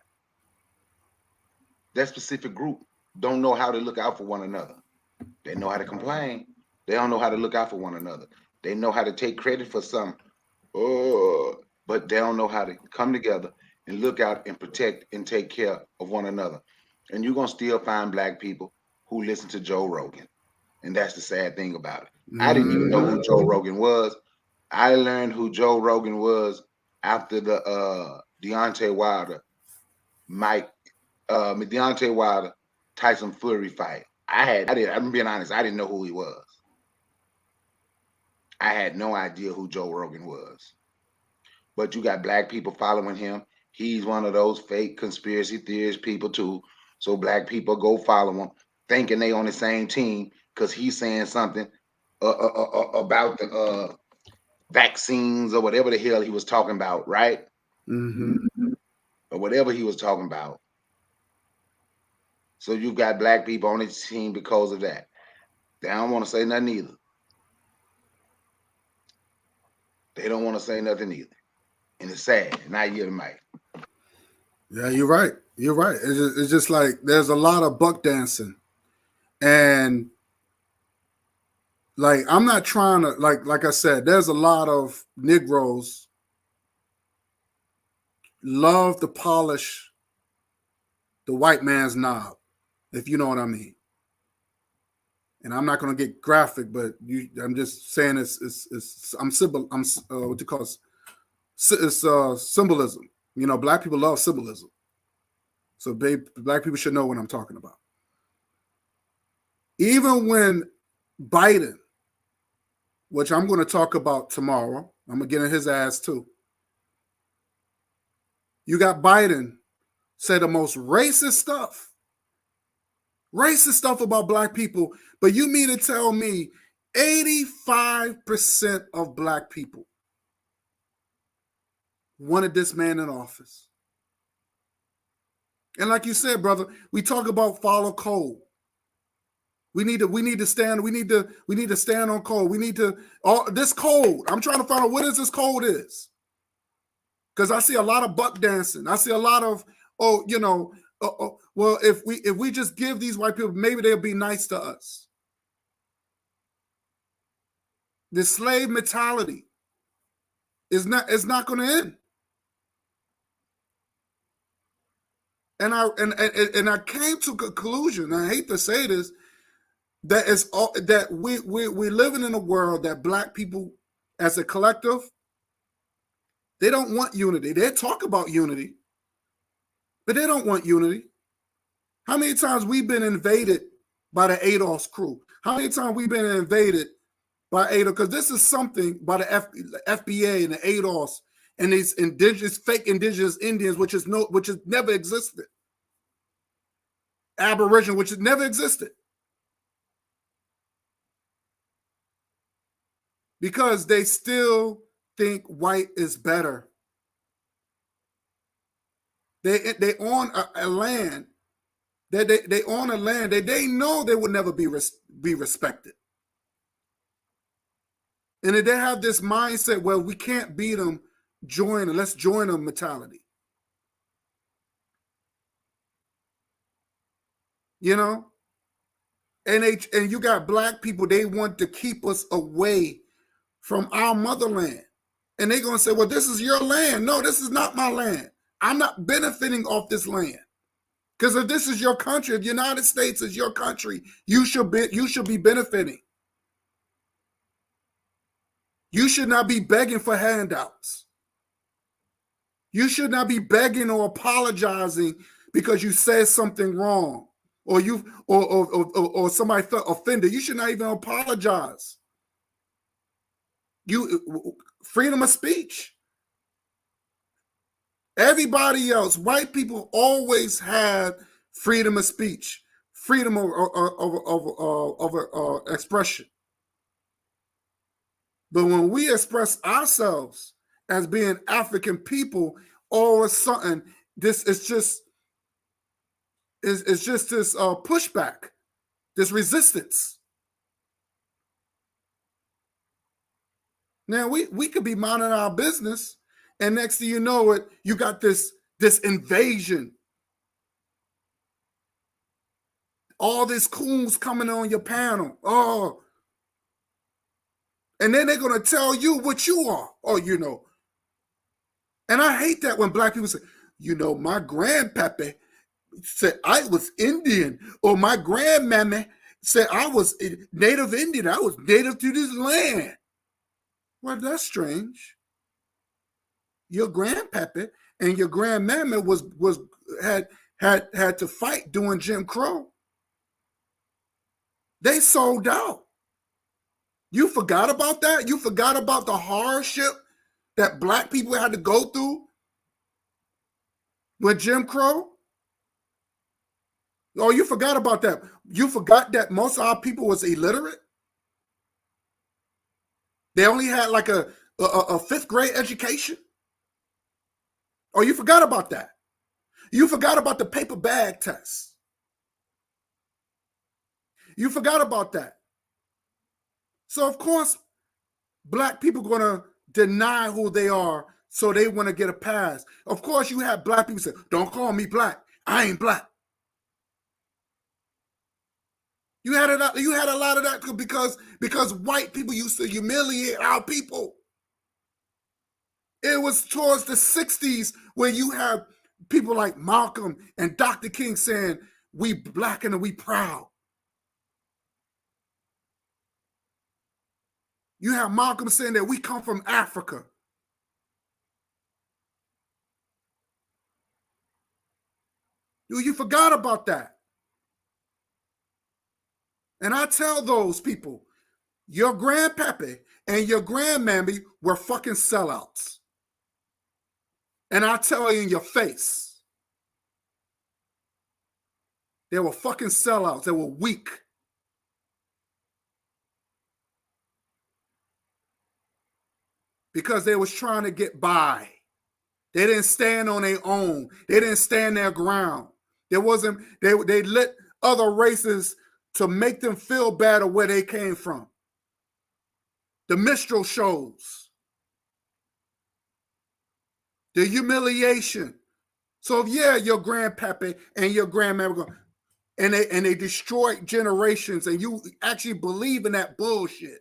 That specific group don't know how to look out for one another. They know how to complain. They don't know how to look out for one another. They know how to take credit for something, but they don't know how to come together and look out and protect and take care of one another. And you're going to still find black people who listen to Joe Rogan. And that's the sad thing about it. I didn't even know who Joe Rogan was. I learned who Joe Rogan was after the Deontay Wilder, Deontay Wilder, Tyson Fury fight. I'm being honest, I didn't know who he was. I had no idea who Joe Rogan was. But you got black people following him. He's one of those fake conspiracy theorist people too. So black people go follow him, thinking they on the same team because he's saying something about the vaccines or whatever the hell he was talking about, right? Or whatever he was talking about. So you've got black people on his team because of that. They don't want to say nothing either. They don't want to say nothing either. And it's sad. And I yield the mic. Yeah, you're right. You're right. It's just like there's a lot of buck dancing. And like I'm not trying to like I said, there's a lot of Negroes love to polish the white man's knob, if you know what I mean. And I'm not going to get graphic, but I'm just saying what you call it? It's symbolism. You know, black people love symbolism. So black people should know what I'm talking about. Even when Biden, which I'm going to talk about tomorrow, I'm going to get in his ass too. You got Biden say the most racist stuff about black people, but you mean to tell me 85% of black people wanted this man in office? And like you said, brother, we talk about follow code. We need to stand on code. We need to this code. I'm trying to find out what this code is. Because I see a lot of buck dancing. I see a lot of, well, if we just give these white people, maybe they'll be nice to us. The slave mentality is not going to end. And I came to a conclusion. I hate to say this, that is all that we're living in a world that black people as a collective, they don't want unity. They talk about unity, but they don't want unity. How many times we've been invaded by the ADOS crew? How many times we've been invaded by ADOS? Because this is something by the FBA and the ADOS and these indigenous, fake indigenous Indians, which has never existed. Aboriginal, which has never existed. Because they still think white is better. They own a land that they own a land that they know they would never be respected. And they have this mindset, well, we can't beat them, let's join them mentality. You know? And you got black people, they want to keep us away from our motherland. And they're going to say, well, this is your land. No, this is not my land. I'm not benefiting off this land. Because if this is your country, if the United States is your country, you should be benefiting. You should not be begging for handouts. You should not be begging or apologizing because you said something wrong or somebody felt offended. You should not even apologize. Freedom of speech. Everybody else, white people always had freedom of speech, freedom of expression. But when we express ourselves as being African people, all of a sudden, this is just this pushback, this resistance. Now we could be minding our business, and next thing you know it, you got this invasion. All these coons coming on your panel. Oh. And then they're going to tell you what you are. Oh, you know. And I hate that when black people say, you know, my grandpappy said I was Indian. Or my grandmammy said I was native Indian. I was native to this land. Well, that's strange. Your grandpappy and your grandmammy had to fight during Jim Crow. They sold out. You forgot about that? You forgot about the hardship that black people had to go through with Jim Crow? Oh, you forgot about that. You forgot that most of our people was illiterate? They only had like a fifth grade education? Oh, you forgot about that. You forgot about the paper bag test. You forgot about that. So, of course, black people going to deny who they are, so they want to get a pass. Of course, you have black people say, don't call me black. I ain't black. You had a lot of that because white people used to humiliate our people. It was towards the 60s where you have people like Malcolm and Dr. King saying, we black and we proud. You have Malcolm saying that we come from Africa. You forgot about that. And I tell those people, your grandpappy and your grandmammy were fucking sellouts. And I tell you in your face, they were fucking sellouts. They were weak. Because they was trying to get by. They didn't stand on their own. They didn't stand their ground. They let other races to make them feel bad of where they came from. The minstrel shows. The humiliation. So yeah, your grandpappy and your grandmama and they destroyed generations, and you actually believe in that bullshit.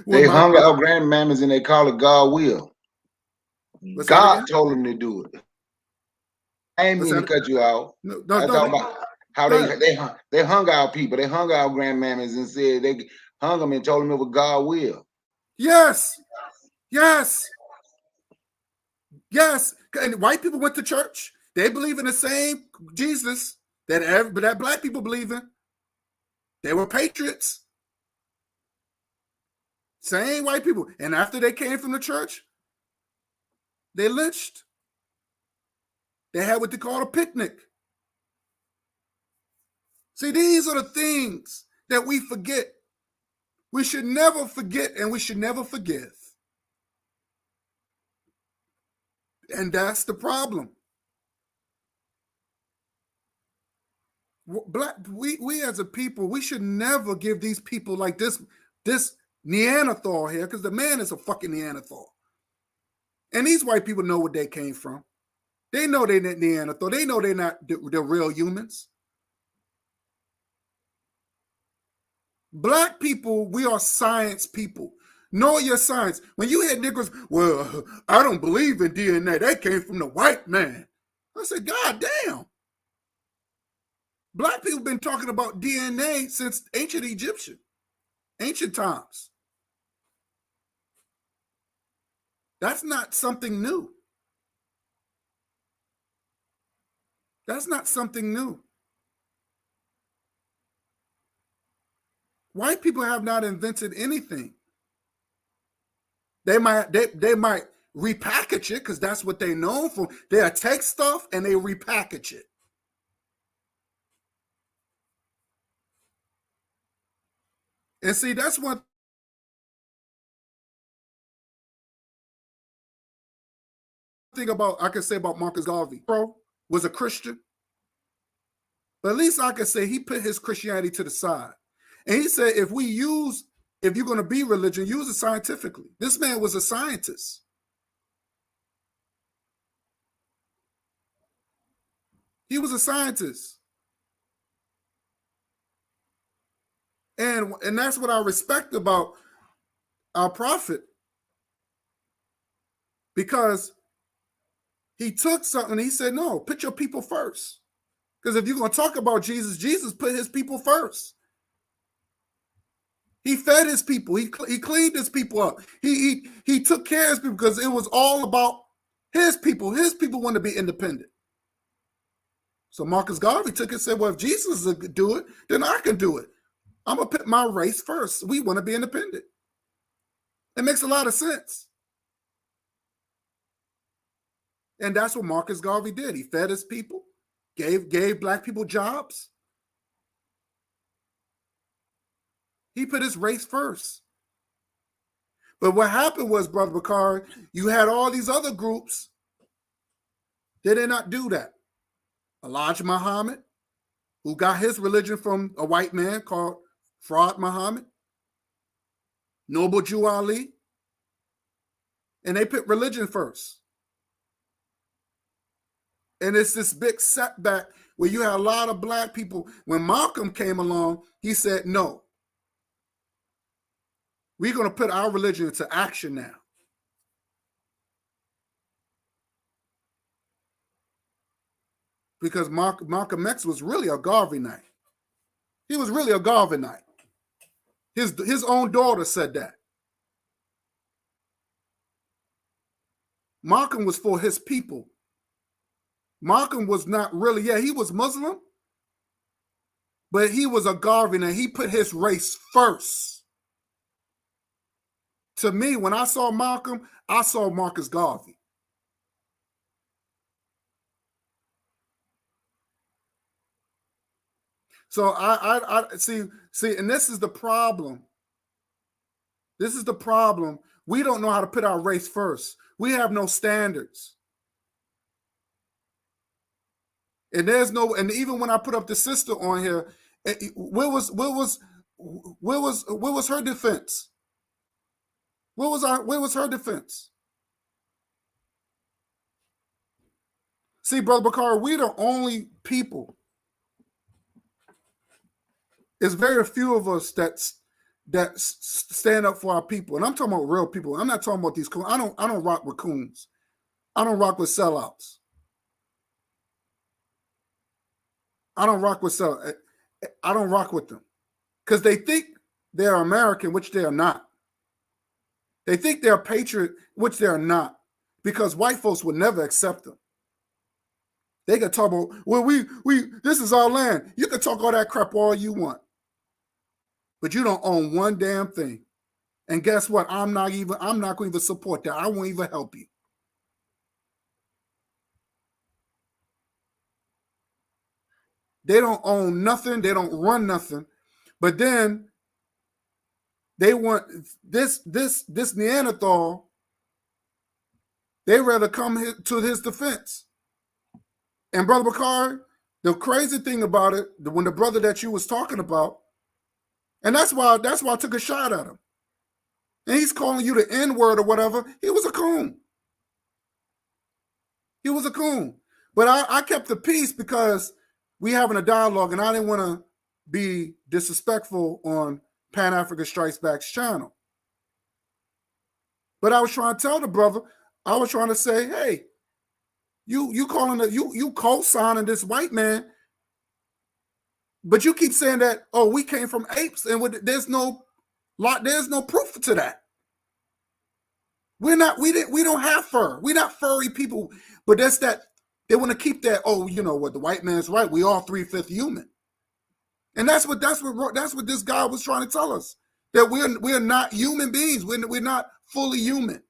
They hung our grandmammas and they call it God will. God told them to do it. I ain't mean to cut you out. No, How Right. they hung our people. They hung our grandmammas and said they hung them and told them it was God will. Yes. Yes. Yes. And white people went to church. They believe in the same Jesus that black people believe in. They were patriots. Same white people. And after they came from the church, they lynched. They had what they call a picnic. See, these are the things that we forget. We should never forget and we should never forgive. And that's the problem. We as a people, we should never give these people like this Neanderthal here, because the man is a fucking Neanderthal. And these white people know where they came from. They know they're not Neanderthal. They know they're not the real humans. Black people, we are science people. Know your science. When you hear niggas, well, I don't believe in DNA. That came from the white man. I said, God damn. Black people been talking about DNA since ancient Egyptian, ancient times. That's not something new. That's not something new. White people have not invented anything. They might repackage it because that's what they know for. They take stuff and they repackage it. And see, that's one thing I can say about Marcus Garvey. Bro was a Christian, but at least I can say he put his Christianity to the side. And he said, if you're going to be religion, use it scientifically. This man was a scientist. He was a scientist. And that's what I respect about our prophet, because he took something, he said, no, put your people first. Because if you're going to talk about Jesus, Jesus put his people first. He fed his people. He cleaned his people up. He took care of his people because it was all about his people. His people want to be independent. So Marcus Garvey took it and said, well, if Jesus could do it, then I can do it. I'm going to put my race first. We want to be independent. It makes a lot of sense. And that's what Marcus Garvey did. He fed his people, gave black people jobs. He put his race first. But what happened was, Brother Bakari, you had all these other groups. They did not do that. Elijah Muhammad, who got his religion from a white man called Fraud Muhammad, Noble Jew Ali, and they put religion first. And it's this big setback where you have a lot of black people. When Malcolm came along, he said, no, we're going to put our religion into action now. Because Malcolm X was really a Garveyite. He was really a Garveyite. His own daughter said that. Malcolm was for his people. Malcolm was not really, he was Muslim, but he was a Garveyite. He put his race first. To me, when I saw Malcolm, I saw Marcus Garvey. So I see, and this is the problem. This is the problem. We don't know how to put our race first. We have no standards. And and even when I put up the sister on here, where was her defense? Where was her defense? See, Brother Bakari, we're the only people. There's very few of us that stand up for our people. And I'm talking about real people. I'm not talking about these coons. I don't rock with coons. I don't rock with sellouts. I don't rock with I don't rock with them because they think they're American, which they are not. They think they're a patriot, which they are not, because white folks would never accept them. They could talk about, well, this is our land. You can talk all that crap all you want, but you don't own one damn thing. And guess what? I'm not going to even support that. I won't even help you. They don't own nothing. They don't run nothing. But then they want this Neanderthal. They rather come to his defense. And Brother Bakari, the crazy thing about it, when the brother that you was talking about, and that's why I took a shot at him. And he's calling you the N-word or whatever. He was a coon. He was a coon. But I kept the peace because we having a dialogue, and I didn't want to be disrespectful on Pan African Strikes Back's channel. But I was trying to tell the brother, I was trying to say, hey, you co-signing this white man, but you keep saying that, oh, we came from apes, and there's no proof to that. We don't have fur. We're not furry people, but that's that they want to keep that, oh, you know what, the white man's right. We all 3/5 human. And that's what this guy was trying to tell us. That we're not human beings. We're not fully human.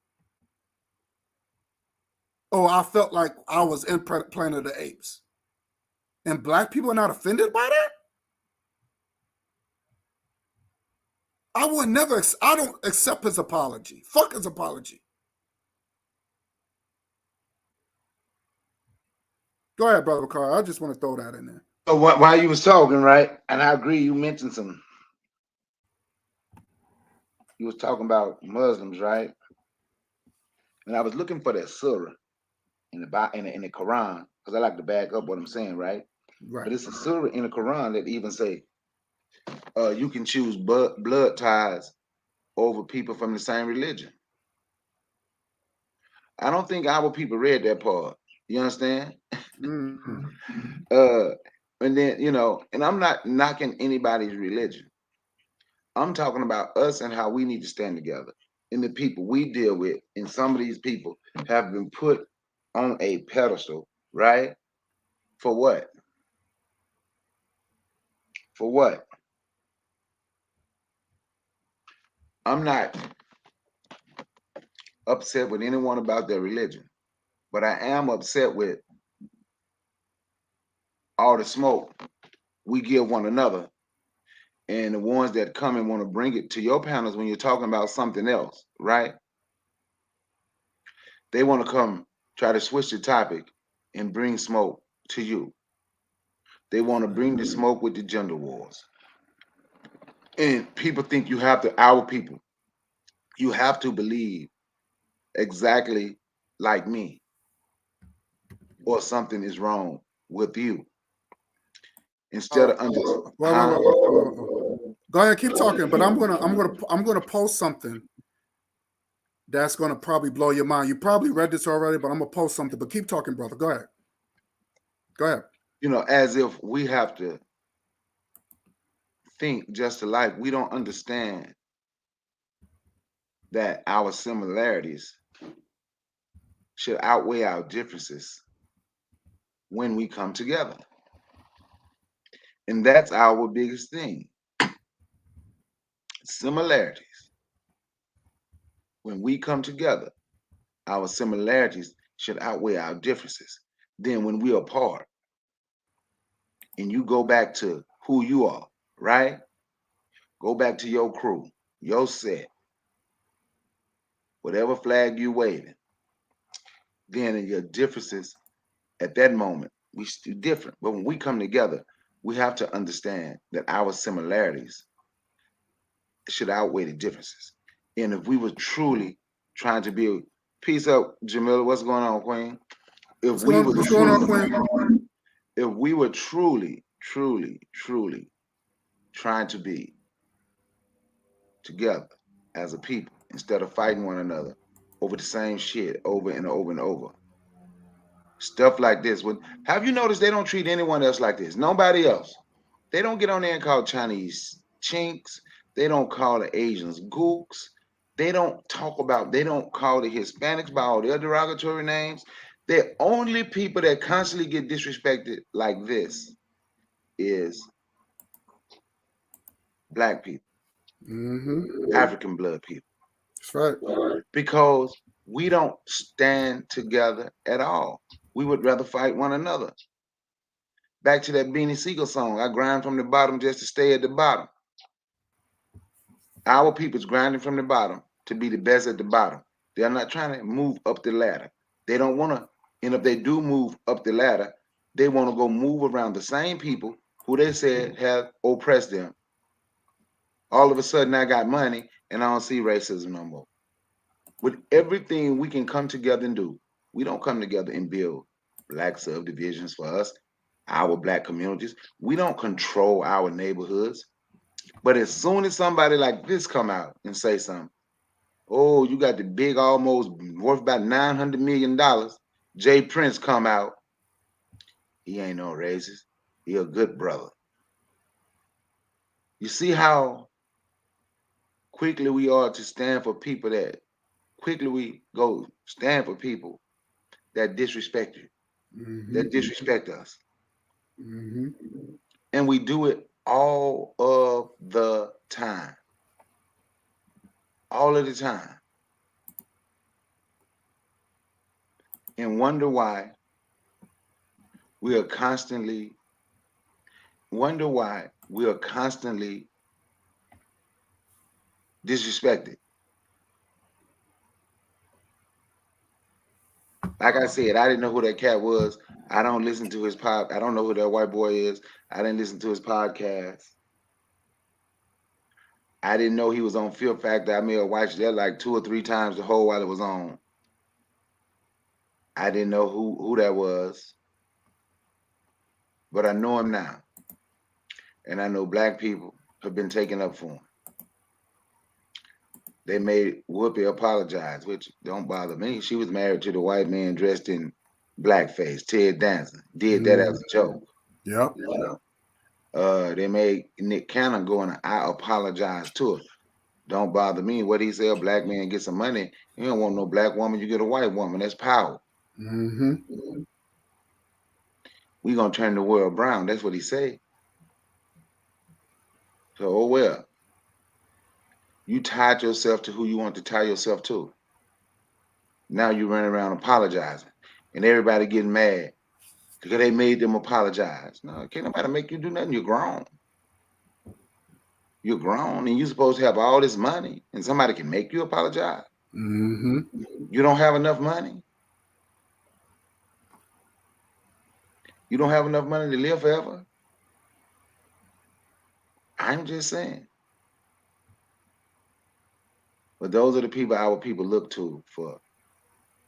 Oh, I felt like I was in Planet of the Apes. And black people are not offended by that? I don't accept his apology. Fuck his apology. Go ahead, Brother Carl. I just want to throw that in there. So while you was talking, right, and I agree, you mentioned you was talking about Muslims, right? And I was looking for that surah in the Quran, because I like to back up what I'm saying, right? Right. But it's a surah in the Quran that even say you can choose blood ties over people from the same religion. I don't think our people read that part. You understand? Mm-hmm. And then, you know, and I'm not knocking anybody's religion. I'm talking about us and how we need to stand together. And the people we deal with, and some of these people have been put on a pedestal, right? For what? For what? I'm not upset with anyone about their religion, but I am upset with all the smoke we give one another, and the ones that come and want to bring it to your panels when you're talking about something else, right? They want to come try to switch the topic and bring smoke to you. They want to bring the smoke with the gender wars. And people think our people, you have to believe exactly like me, or something is wrong with you. Instead of Go ahead, keep talking. But I'm gonna post something that's gonna probably blow your mind. You probably read this already, but I'm gonna post something. But keep talking, brother. Go ahead. Go ahead. You know, as if we have to think just alike. We don't understand that our similarities should outweigh our differences when we come together. And that's our biggest thing. Similarities. When we come together, our similarities should outweigh our differences. Then when we are apart, and you go back to who you are, right? Go back to your crew, your set, whatever flag you waving. Then in your differences at that moment, we still different. But when we come together, we have to understand that our similarities should outweigh the differences. And if we were truly trying to build peace up, Jamila, what's going on, Queen? If we were truly trying to be together as a people instead of fighting one another over the same shit over and over and over, Stuff like this. Have you noticed they don't treat anyone else like this? Nobody else. They don't get on there and call Chinese chinks. They don't call the Asians gooks. They don't call the Hispanics by all their derogatory names. The only people that constantly get disrespected like this is black people, African blood people. That's right. Because we don't stand together at all. We would rather fight one another. Back to that Beanie Siegel song, I grind from the bottom just to stay at the bottom. Our people's grinding from the bottom to be the best at the bottom. They're not trying to move up the ladder. They don't want to, and if they do move up the ladder, they want to go move around the same people who they said have oppressed them. All of a sudden, I got money and I don't see racism no more. With everything we can come together and do, we don't come together and build black subdivisions for us, our black communities. We don't control our neighborhoods. But as soon as somebody like this come out and say something, oh, you got the big, almost worth about $900 million, Jay Prince come out, he ain't no racist. He a good brother. You see how quickly we are to stand for people that that disrespect you, that disrespect us. And we do it all of the time. All of the time. And wonder why we are constantly disrespected. Like I said, I didn't know who that cat was. I don't listen to his I don't know who that white boy is. I didn't listen to his podcast. I didn't know he was on Fear Factor. I may have watched that like 2 or 3 times the whole while it was on. I didn't know who that was. But I know him now. And I know black people have been taken up for him. They made Whoopi apologize, which don't bother me. She was married to the white man dressed in blackface, Ted Danson. Did that as a joke. Yep. You know? They made Nick Cannon go and I apologize to her. Don't bother me. What he said, a black man get some money. You don't want no black woman, you get a white woman. That's power. We gonna turn the world brown. That's what he said. So, oh well. You tied yourself to who you want to tie yourself to. Now you run around apologizing. And everybody getting mad because they made them apologize. No, can't nobody make you do nothing. You're grown. You're grown and you're supposed to have all this money and somebody can make you apologize. You don't have enough money. You don't have enough money to live forever. I'm just saying. But those are the people our people look to for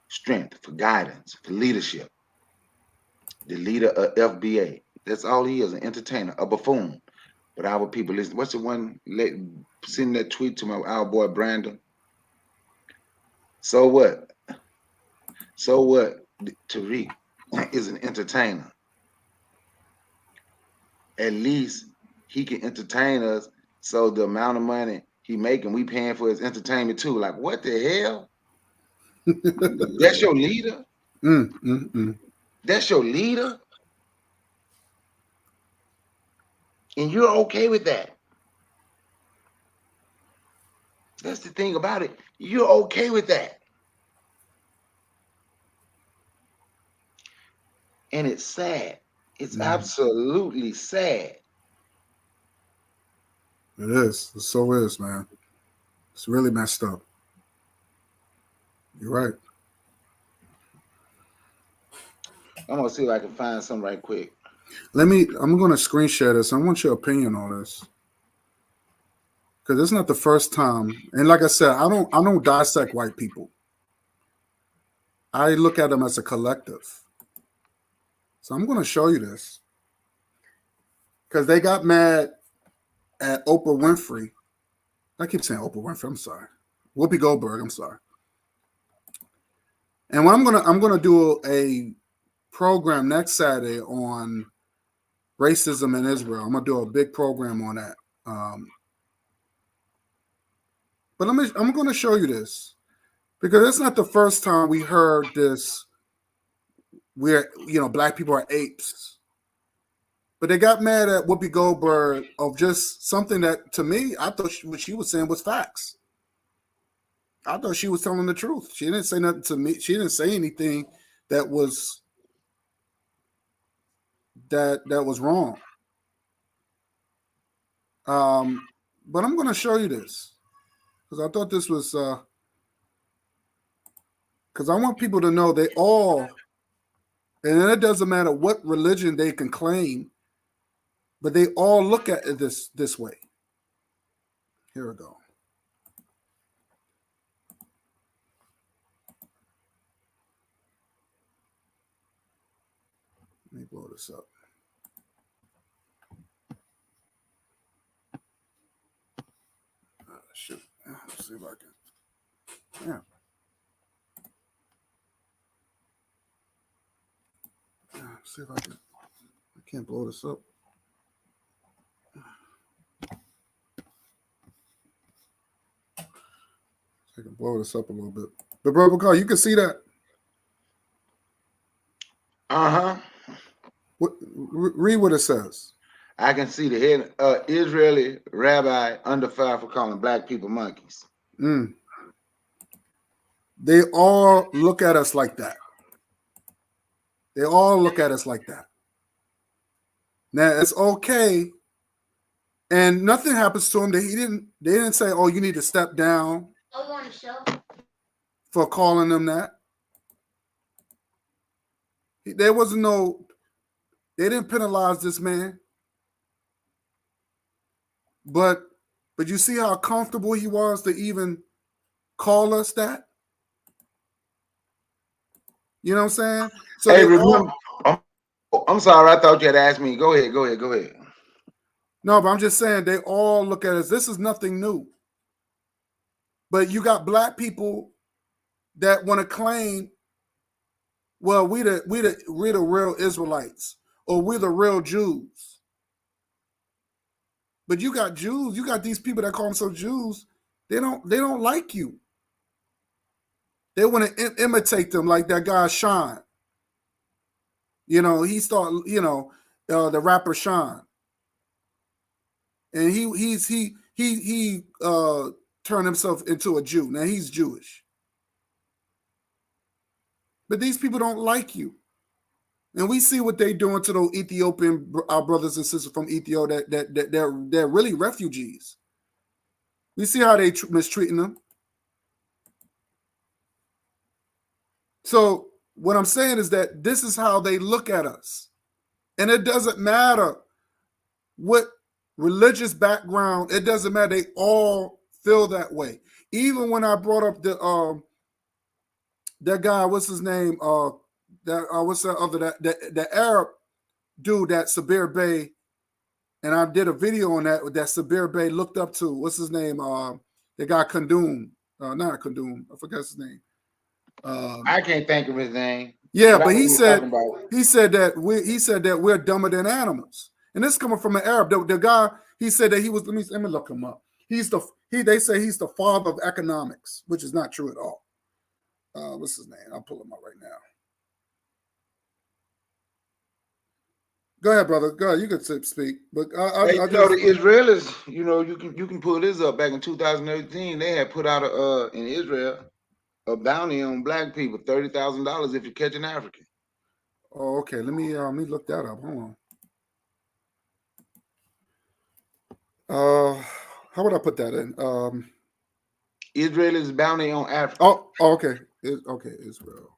strength, for guidance, for leadership. The leader of FBA. That's all he is, an entertainer, a buffoon. But our people listen. What's the one? Send that tweet to our boy Brandon. So what? So what? Tariq is an entertainer. At least he can entertain us. So the amount of money he making, we paying for his entertainment too. Like, what the hell? That's your leader? That's your leader? And you're okay with that? That's the thing about it. You're okay with that. And it's sad. It's absolutely sad. It is. It so is, man. It's really messed up. You're right. I'm gonna see if I can find some right quick. I'm gonna screen share this. I want your opinion on this. Because it's not the first time. And like I said, I don't dissect white people. I look at them as a collective. So I'm gonna show you this. Because they got mad at Oprah Winfrey. I keep saying Oprah Winfrey, I'm sorry. Whoopi Goldberg, I'm sorry. And what I'm gonna do a program next Saturday on racism in Israel. I'm gonna do a big program on that. But I'm gonna show you this because it's not the first time we heard this. Where black people are apes, but they got mad at Whoopi Goldberg of just something that to me I thought what she was saying was facts. I thought she was telling the truth. She didn't say nothing to me. She didn't say anything that was wrong. But I'm going to show you this because I thought this was because I want people to know they all, and it doesn't matter what religion they can claim, but they all look at it this way. Here we go. Let me blow this up. Shoot. Let's see if I can. Yeah. Let's see if I can. I can't blow this up. I can blow this up a little bit. But Brother Carl, you can see that. Read what it says. I can see the head Israeli rabbi under fire for calling black people monkeys. They all look at us like that. They all look at us like that. Now it's okay, and nothing happens to him. They didn't say, "Oh, you need to step down." Oh, you want to show? For calling them that. There wasn't no. They didn't penalize this man. But you see how comfortable he was to even call us that? You know what I'm saying? So hey, remember, I'm sorry, I thought you had asked me. Go ahead. No, but I'm just saying they all look at us. This is nothing new. But you got black people that want to claim, well, we're the real Israelites, or we're the real Jews. But you got Jews, you got these people that call themselves Jews. They don't like you. They want to imitate them, like that guy Sean. He started, the rapper Sean, and he turned himself into a Jew. Now he's Jewish, but these people don't like you, and we see what they're doing to those Ethiopian our brothers and sisters from Ethiopia that they're really refugees. We see how they mistreating them. So what I'm saying is that this is how they look at us. And it doesn't matter what religious background, it doesn't matter. They all feel that way. Even when I brought up the that guy, what's his name? The Arab dude, that Sabir Bey, and I did a video on that Sabir Bey looked up to. What's his name? The guy Kundum. Not Kundum, I forgot his name. I can't think of his name. Yeah, but he said that we're dumber than animals, and this coming from an Arab. The guy, he said that he was. Let me look him up. They say he's the father of economics, which is not true at all. What's his name? I'll pull him up right now. Go ahead, brother. Go ahead. You can speak. But the Israelis, you can pull this up. Back in 2018, they had put out in Israel a bounty on black people, $30,000 if you catch an African. Oh, okay. Let me look that up. Hold on. How would I put that in? Israel's bounty on Africa. Oh, okay. Okay, Israel.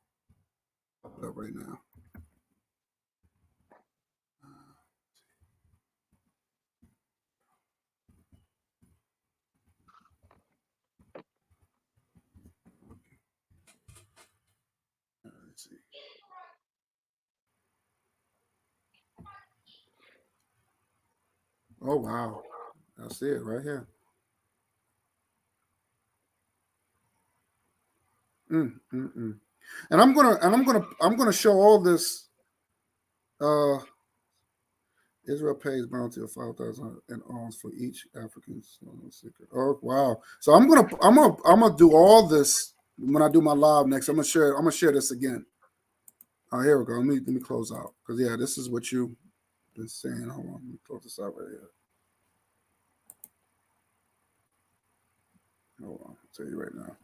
I'll put it up right now. Let's see. Oh wow, I see it right here. And I'm gonna show all this Uh, Israel pays bounty of 5,000 in arms for each African seeker. Oh wow! So I'm gonna do all this when I do my live next. I'm gonna share this again. Oh, here we go. Let me close out because yeah, this is what you've been saying. Hold on, let me close this out right here. Hold on, I'll tell you right now.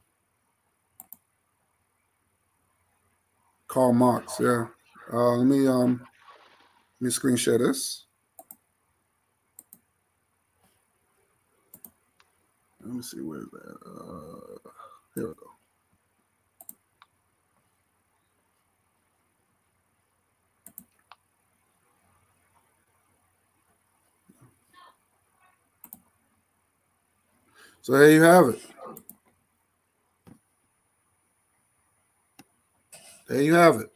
Karl Marx, yeah. Let me screen share this. Let me see where's that. Here we go. So there you have it. There you have it.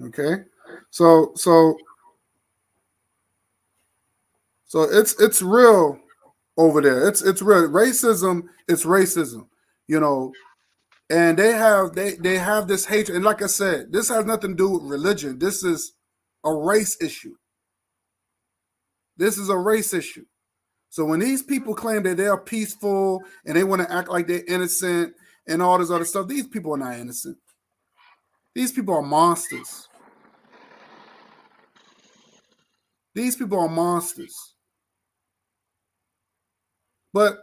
Okay, so it's real over there. It's real. Racism. It's racism. You know, and they have this hatred. And like I said, this has nothing to do with religion. This is a race issue. This is a race issue. So when these people claim that they are peaceful and they want to act like they're innocent and all this other stuff, these people are not innocent. These people are monsters. These people are monsters. And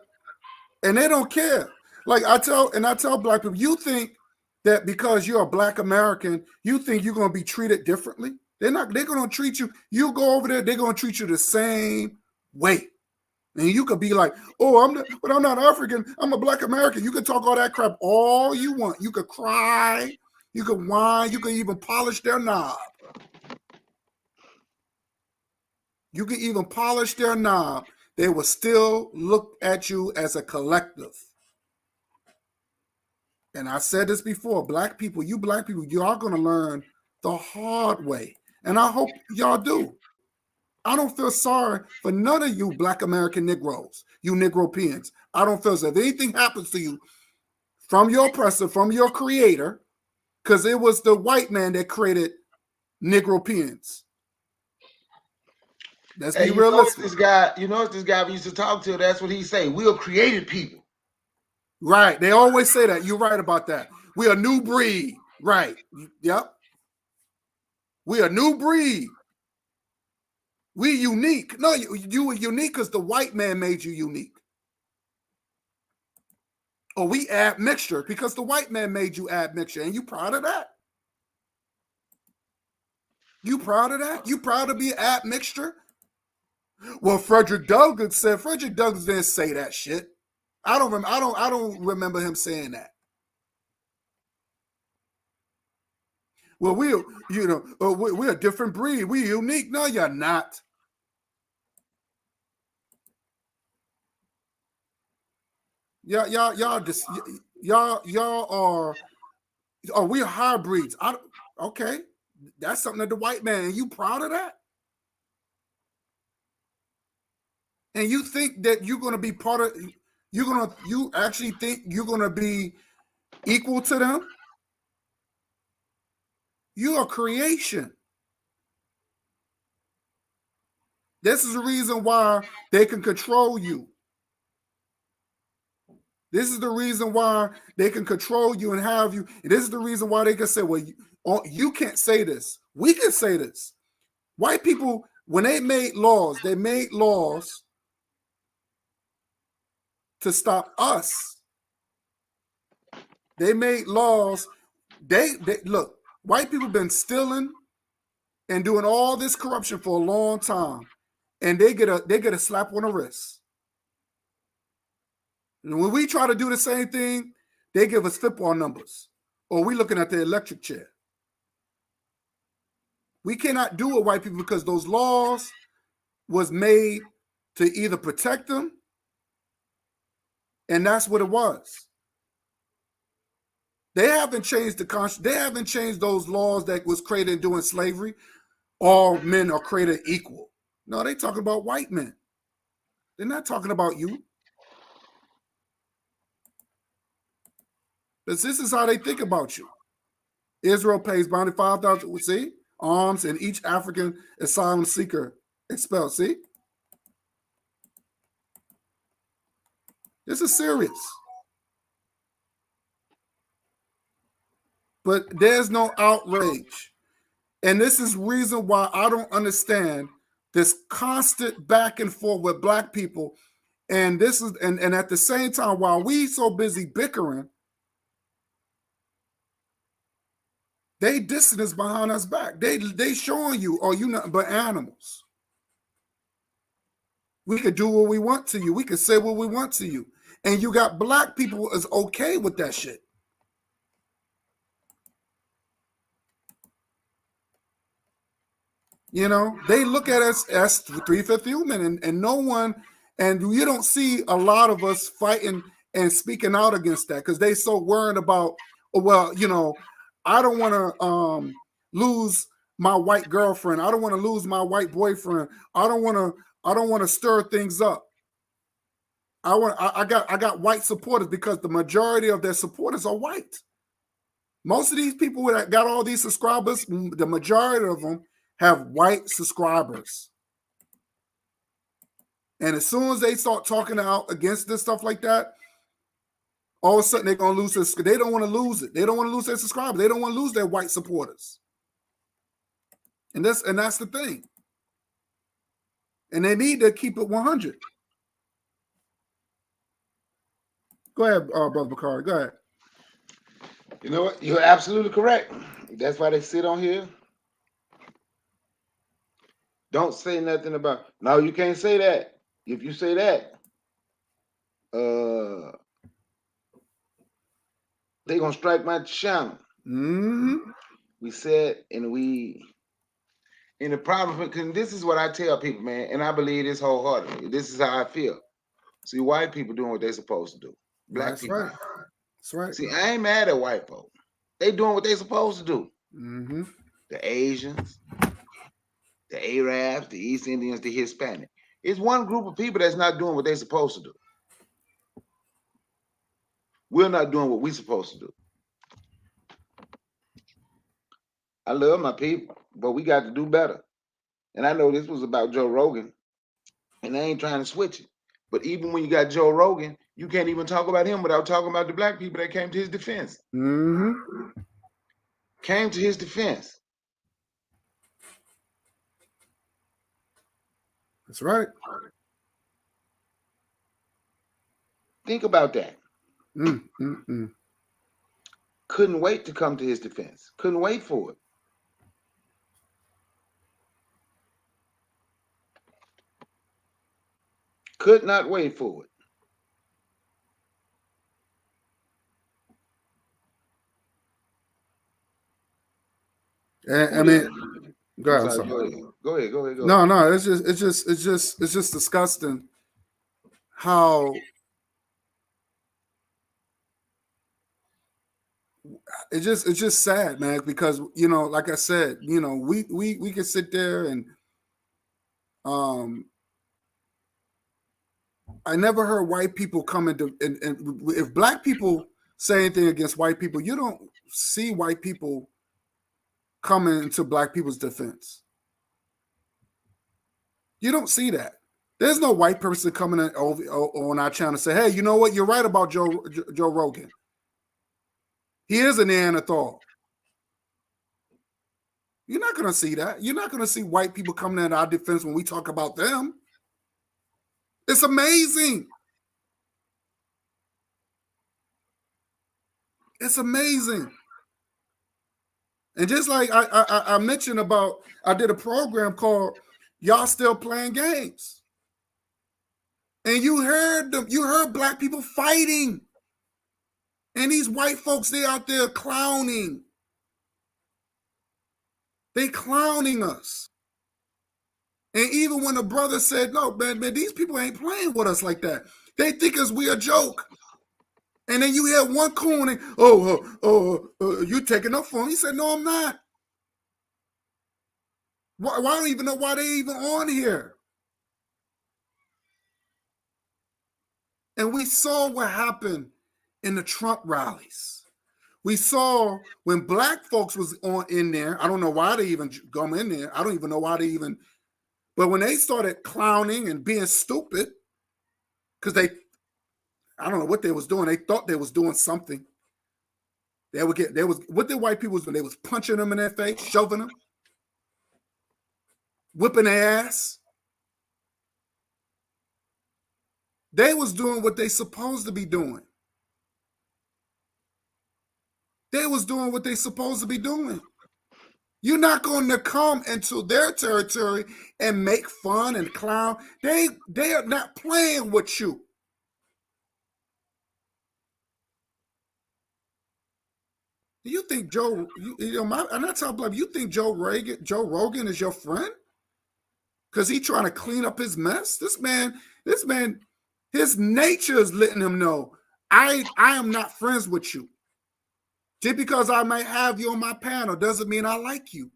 they don't care. Like I tell black people, you think that because you're a black American, you think you're going to be treated differently? They're going to treat you. You go over there, they're going to treat you the same way. And you could be like, oh, but I'm not African. I'm a black American. You can talk all that crap all you want. You could cry. You could whine. You could even polish their knob. You could even polish their knob. They will still look at you as a collective. And I said this before, black people, you are going to learn the hard way. And I hope y'all do. I don't feel sorry for none of you black American Negroes, you Negropeans. I don't feel so. If anything happens to you from your oppressor, from your creator, because it was the white man that created Negropeans. Let's be realistic. This guy we used to talk to, that's what he say. We are created people. Right. They always say that. You're right about that. We are a new breed. Right. Yep. We are a new breed. We unique. No, you were unique because the white man made you unique. Or we add mixture because the white man made you add mixture. And you proud of that? You proud of that? You proud to be add mixture? Well, Frederick Douglass didn't say that shit. I don't remember him saying that. Well, we're a different breed. We're unique. No, you're not. Y'all are. Oh, we're hybrids. Okay, that's something that the white man. You proud of that? And you think that you're going to be part of? You actually think you're going to be equal to them? You're a creation. This is the reason why they can control you. This is the reason why they can control you and have you. And this is the reason why they can say, well, you can't say this. We can say this. White people, when they made laws to stop us. They made laws. They look, white people been stealing and doing all this corruption for a long time. And they get a slap on the wrist. And when we try to do the same thing, they give us football numbers. Or we looking at the electric chair. We cannot do it, white people, because those laws was made to either protect them, and that's what it was. They haven't changed they haven't changed those laws that was created during slavery. All men are created equal. No, they talking about white men. They're not talking about you. Because this is how they think about you. Israel pays bounty 5,000. See, arms, and each African asylum seeker expelled. See, this is serious. But there's no outrage. And this is reason why I don't understand this constant back and forth with black people. And this is and at the same time, while we so busy bickering, they dissing us behind us back. They showing you, oh, you nothing but animals. We could do what we want to you. We could say what we want to you. And you got black people is okay with that shit. You know, they look at us as 3/5 human, and no one, and you don't see a lot of us fighting and speaking out against that because they so worried about, oh, well, you know, I don't want to lose my white girlfriend. I don't want to lose my white boyfriend. I don't want to stir things up. I got white supporters because the majority of their supporters are white. Most of these people that got all these subscribers, the majority of them have white subscribers. And as soon as they start talking out against this stuff like that, all of a sudden they're going to lose this. They don't want to lose it. They don't want to lose their subscribers. They don't want to lose their white supporters. And that's the thing. And they need to keep it 100. Go ahead, Brother Bakari. Go ahead. You know what? You're absolutely correct. That's why they sit on here. Don't say nothing about. No, you can't say that. If you say that, they gonna strike my channel. Mm-hmm. We said, and the problem, because this is what I tell people, man, and I believe this wholeheartedly. This is how I feel. See, white people doing what they're supposed to do. Black That's people. right. That's right. See, I ain't mad at white folk. They doing what they supposed to do. Mm-hmm. The Asians, the Arabs, the East Indians, the Hispanic. It's one group of people that's not doing what they're supposed to do. We're not doing what we're supposed to do. I love my people, but we got to do better. And I know this was about Joe Rogan, and I ain't trying to switch it. But even when you got Joe Rogan, you can't even talk about him without talking about the black people that came to his defense. Mm-hmm. Came to his defense. That's right. Think about that. Mm-hmm. Couldn't wait to come to his defense. Couldn't wait for it. Could not wait for it. I mean, go ahead. Sorry, go ahead. No. It's just disgusting how it's just sad, man. Because you know, like I said, you know, we can sit there and I never heard white people come into and if black people say anything against white people, you don't see white people coming into black people's defense. You don't see that. There's no white person coming in on our channel and say, hey, you know what? You're right about Joe Rogan. He is a Neanderthal. You're not going to see that. You're not going to see white people coming in our defense when we talk about them. It's amazing. It's amazing. And just like I mentioned about, I did a program called Y'all Still Playing Games. And you heard black people fighting. And these white folks, they out there clowning. They clowning us. And even when the brother said, no, man, these people ain't playing with us like that. They think us we a joke. And then you hear one coon, you taking up for him. He said, no, I'm not. Why, I don't even know why they even on here. And we saw what happened in the Trump rallies. We saw when black folks was on in there. I don't know why they even come in there. I don't even know why they even. But when they started clowning and being stupid, because I don't know what they was doing. They thought they was doing something. What the white people was doing. They was punching them in their face, shoving them, whipping their ass. They was doing what they supposed to be doing. They was doing what they supposed to be doing. You're not going to come into their territory and make fun and clown. They are not playing with you. Do you think Joe? I'm not talking about. You think Joe Rogan is your friend? Because he trying to clean up his mess. This man, his nature is letting him know, I am not friends with you. Just because I might have you on my panel doesn't mean I like you.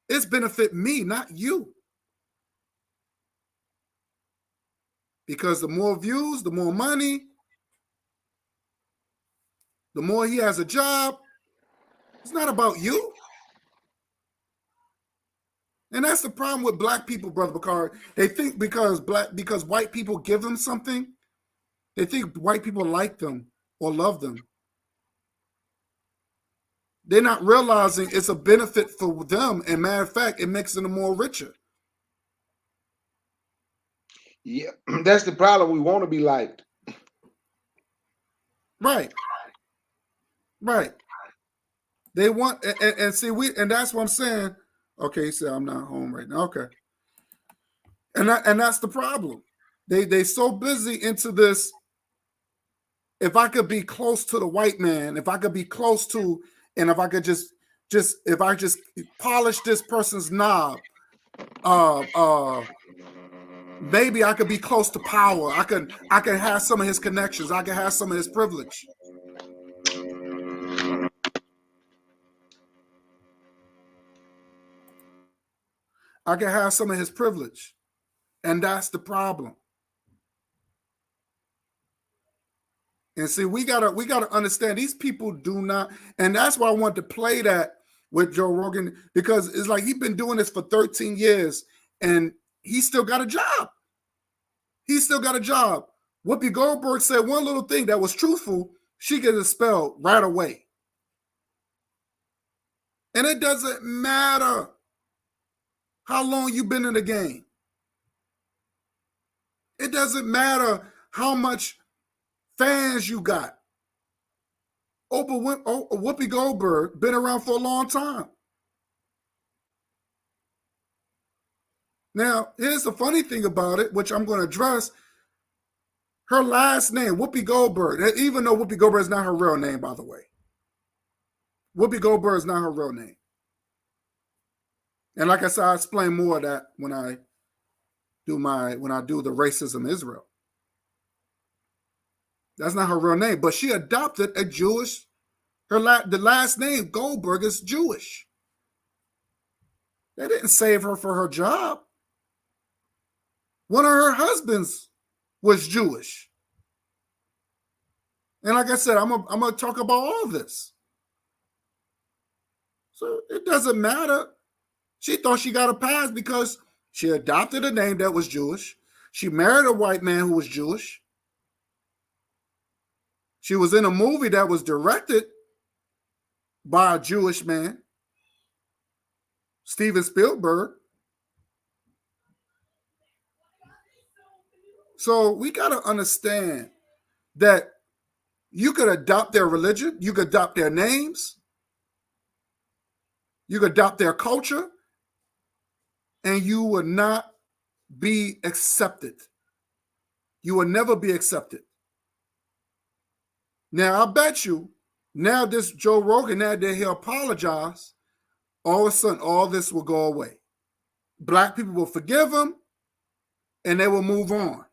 It's benefit me, not you. Because the more views, the more money, the more he has a job. It's not about you. And that's the problem with black people, Brother Bakari. They think because white people give them something, they think white people like them or love them. They're not realizing it's a benefit for them. And matter of fact, it makes them more richer. Yeah, that's the problem. We want to be liked. Right. Right. They want and see and that's what I'm saying. Okay, he said I'm not home right now. Okay. And that's the problem. They so busy into this. If I could be close to the white man, if I could be close to, and if I could just if I just polish this person's knob, maybe I could be close to power. I could have some of his connections. I could have some of his privilege. I can have some of his privilege. And that's the problem. And see, we gotta understand these people do not, and that's why I want to play that with Joe Rogan, because it's like he's been doing this for 13 years and he still got a job. He still got a job. Whoopi Goldberg said one little thing that was truthful, she gets expelled right away. And it doesn't matter how long you've been in the game. It doesn't matter how much fans you got. Whoopi Goldberg been around for a long time. Now, here's the funny thing about it, which I'm going to address. Her last name, Whoopi Goldberg, even though Whoopi Goldberg is not her real name, by the way. Whoopi Goldberg is not her real name. And like I said, I'll explain more of that when I do the racism Israel. That's not her real name, but she adopted a Jewish. The last name Goldberg is Jewish. They didn't save her for her job. One of her husbands was Jewish. And like I said, I'm gonna talk about all this. So it doesn't matter. She thought she got a pass because she adopted a name that was Jewish. She married a white man who was Jewish. She was in a movie that was directed by a Jewish man, Steven Spielberg. So we got to understand that you could adopt their religion, you could adopt their names, you could adopt their culture, and you would not be accepted. You will never be accepted. Now, I bet you, now this Joe Rogan, now that he'll apologize, all of a sudden, all this will go away. Black people will forgive him, and they will move on.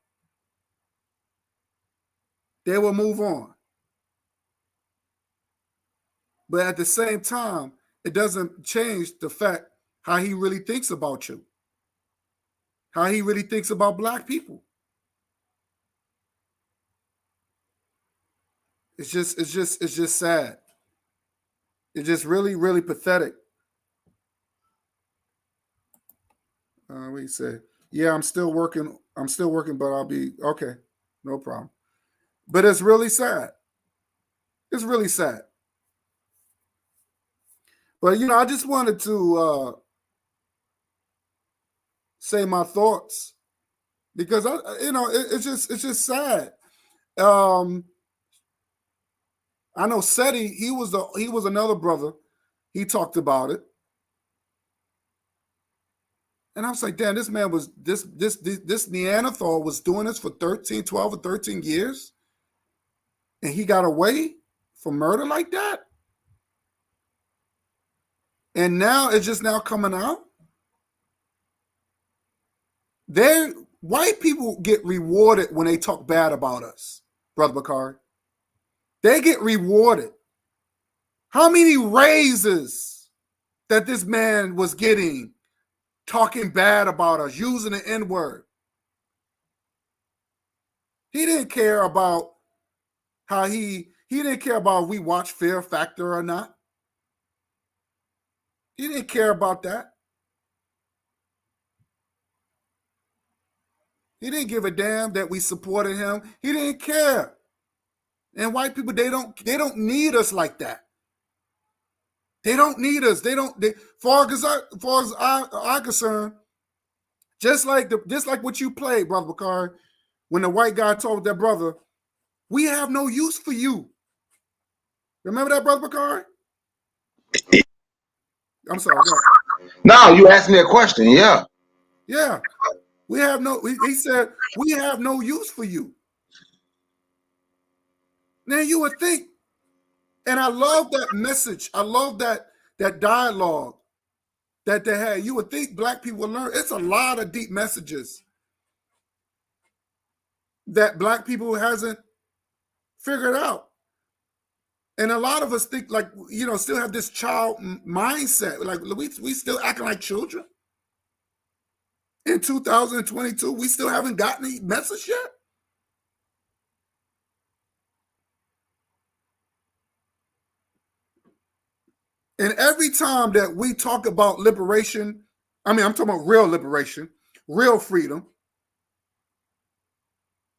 They will move on. But at the same time, it doesn't change the fact how he really thinks about you, how he really thinks about black people. It's just sad. It's just really, really pathetic. What do you say? Yeah, I'm still working, but I'll be okay. No problem. But it's really sad. It's really sad. But I just wanted to say my thoughts because it's just sad. I know Seti, he was another brother. He talked about it. And I was like, damn, this man was this Neanderthal was doing this for 12 or 13 years. And he got away for murder like that. And now it's just now coming out. White people get rewarded when they talk bad about us, Brother Bakari. They get rewarded. How many raises that this man was getting talking bad about us, using the N-word? He didn't care about how he didn't care about if we watch Fear Factor or not. He didn't care about that. He didn't give a damn that we supported him. He didn't care. And white people, they don't need us like that. They don't need us. Far as I'm concerned, just like what you played, Brother Bakari, when the white guy told that brother, we have no use for you. Remember that, Brother Bakari? I'm sorry. No, you asked me a question. Yeah. Yeah. He said, we have no use for you. Now you would think, and I love that message. I love that dialogue that they had. You would think black people would learn. It's a lot of deep messages that black people hasn't figured out. And a lot of us think still have this child mindset. Like we still acting like children. In 2022, we still haven't gotten the message yet. And every time that we talk about liberation, I'm talking about real liberation, real freedom,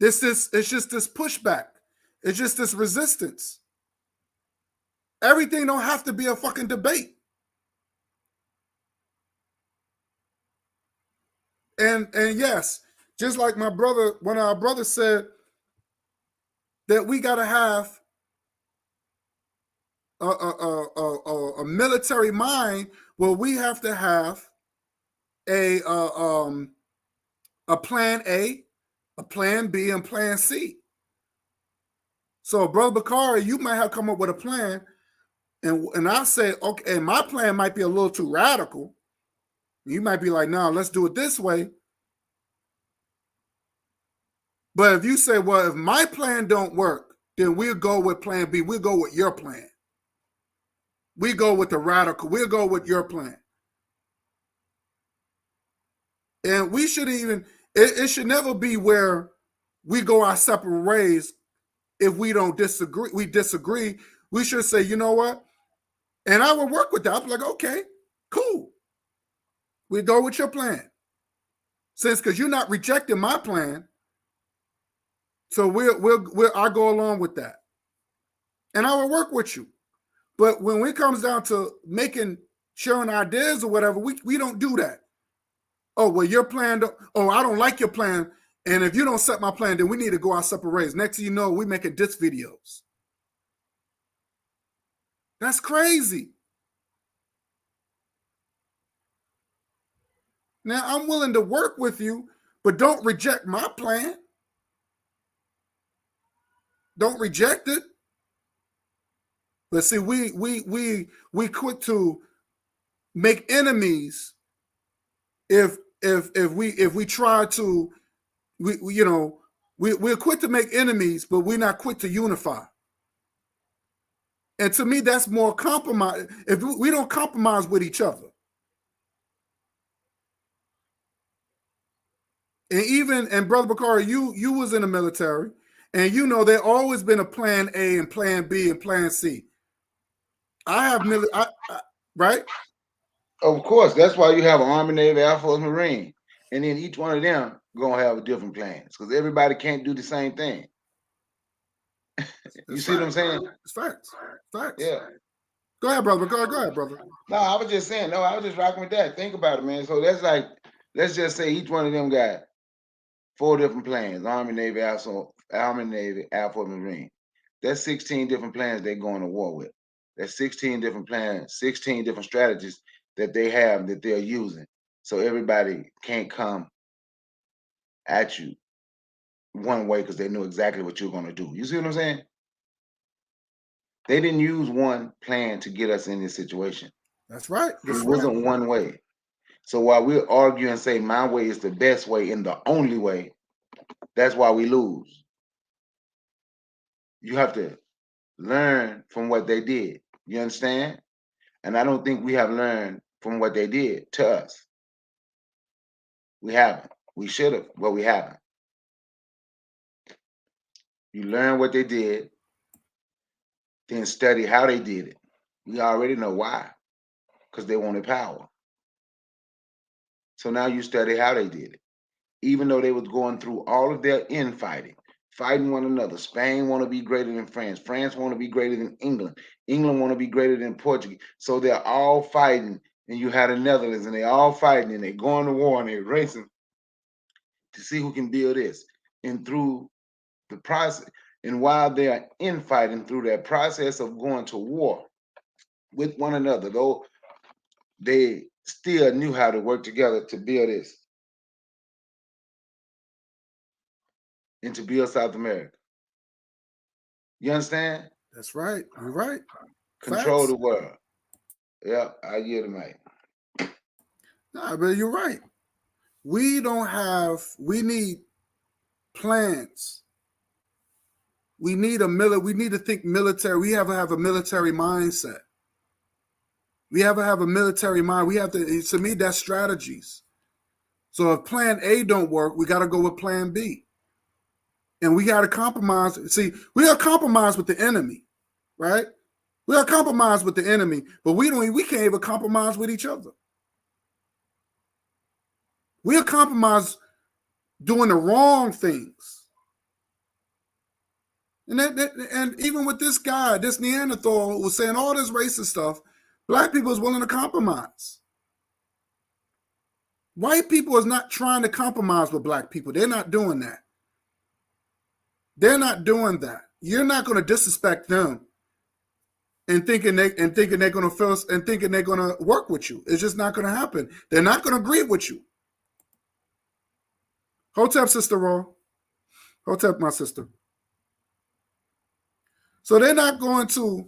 it's just this pushback. It's just this resistance. Everything don't have to be a fucking debate. And yes, just like one of our brothers said, that we got to have a military mind where we have to have a plan A, a plan B, and plan C. So, Brother Bakari, you might have come up with a plan, and I say, okay, and my plan might be a little too radical. You might be like, no, let's do it this way. But if you say, well, if my plan don't work, then we'll go with plan B. We'll go with your plan. We go with the radical. We'll go with your plan. And we should it should never be where we go our separate ways if we don't disagree. We disagree. We should say, you know what? And I will work with that. I'll be like, okay, cool. We go with your plan. Because you're not rejecting my plan. So I'll go along with that. And I will work with you. But when it comes down to sharing ideas or whatever, we don't do that. Oh, well, your plan, I don't like your plan. And if you don't set my plan, then we need to go our separate ways. Next thing you know, we making diss videos. That's crazy. Now, I'm willing to work with you, but don't reject my plan. Don't reject it. But see, we quick to make enemies if we try to we're quick to make enemies, but we're not quick to unify. And to me, that's more compromise. If we don't compromise with each other. And Brother Bakari, you was in the military, And you know, there always been a plan A and plan B and plan C. I have right? Of course, that's why you have Army, Navy, Air Force, Marine, and then each one of them gonna have a different plans because everybody can't do the same thing. You see what I'm saying? It's facts. Facts. Yeah. Go ahead, brother. Go ahead, brother. No, I was just saying. No, I was just rocking with that. Think about it, man. So that's like, let's just say each one of them got 4 different plans: Army, Navy, Air Force, Army, Navy, Air Force, Marine. That's 16 different plans they're going to war with. That's 16 different plans, 16 different strategies that they have that they're using. So everybody can't come at you one way because they know exactly what you're going to do. You see what I'm saying? They didn't use one plan to get us in this situation. That's right. It wasn't one way. So while we argue and say my way is the best way and the only way, that's why we lose. You have to learn from what they did. You understand? And I don't think we have learned from what they did to us. We haven't. We should have, but we haven't. You learn what they did, then study how they did it. We already know why, because they wanted power. So now you study how they did it. Even though they was going through all of their infighting, fighting one another. Spain want to be greater than France. France want to be greater than England. England want to be greater than Portugal. So they're all fighting, and you had the Netherlands, and they all fighting, and they going to war, and they're racing to see who can build this. And through the process, and while they are infighting through that process of going to war with one another, though they still knew how to work together to build this and to build South America. You understand? That's right. You're right. Control Facts. the world. Yep, I yield the mic. Nah, but you're right. We need plans. We need to think military. We have to have a military mindset. We have to have a military mind. We have to me, that's strategies. So if plan A don't work, we got to go with plan B. And we got to compromise. See, we got to compromise with the enemy, right? We got to compromise with the enemy, but we can't even compromise with each other. We'll compromise doing the wrong things. And even with this guy, this Neanderthal who was saying all this racist stuff, black people is willing to compromise. White people is not trying to compromise with black people. They're not doing that. They're not doing that. You're not going to disrespect them and thinking they're going to feel and thinking they're going to work with you. It's just not going to happen. They're not going to agree with you. Hotep, Sister Raw. Hotep, my sister. So they're not going to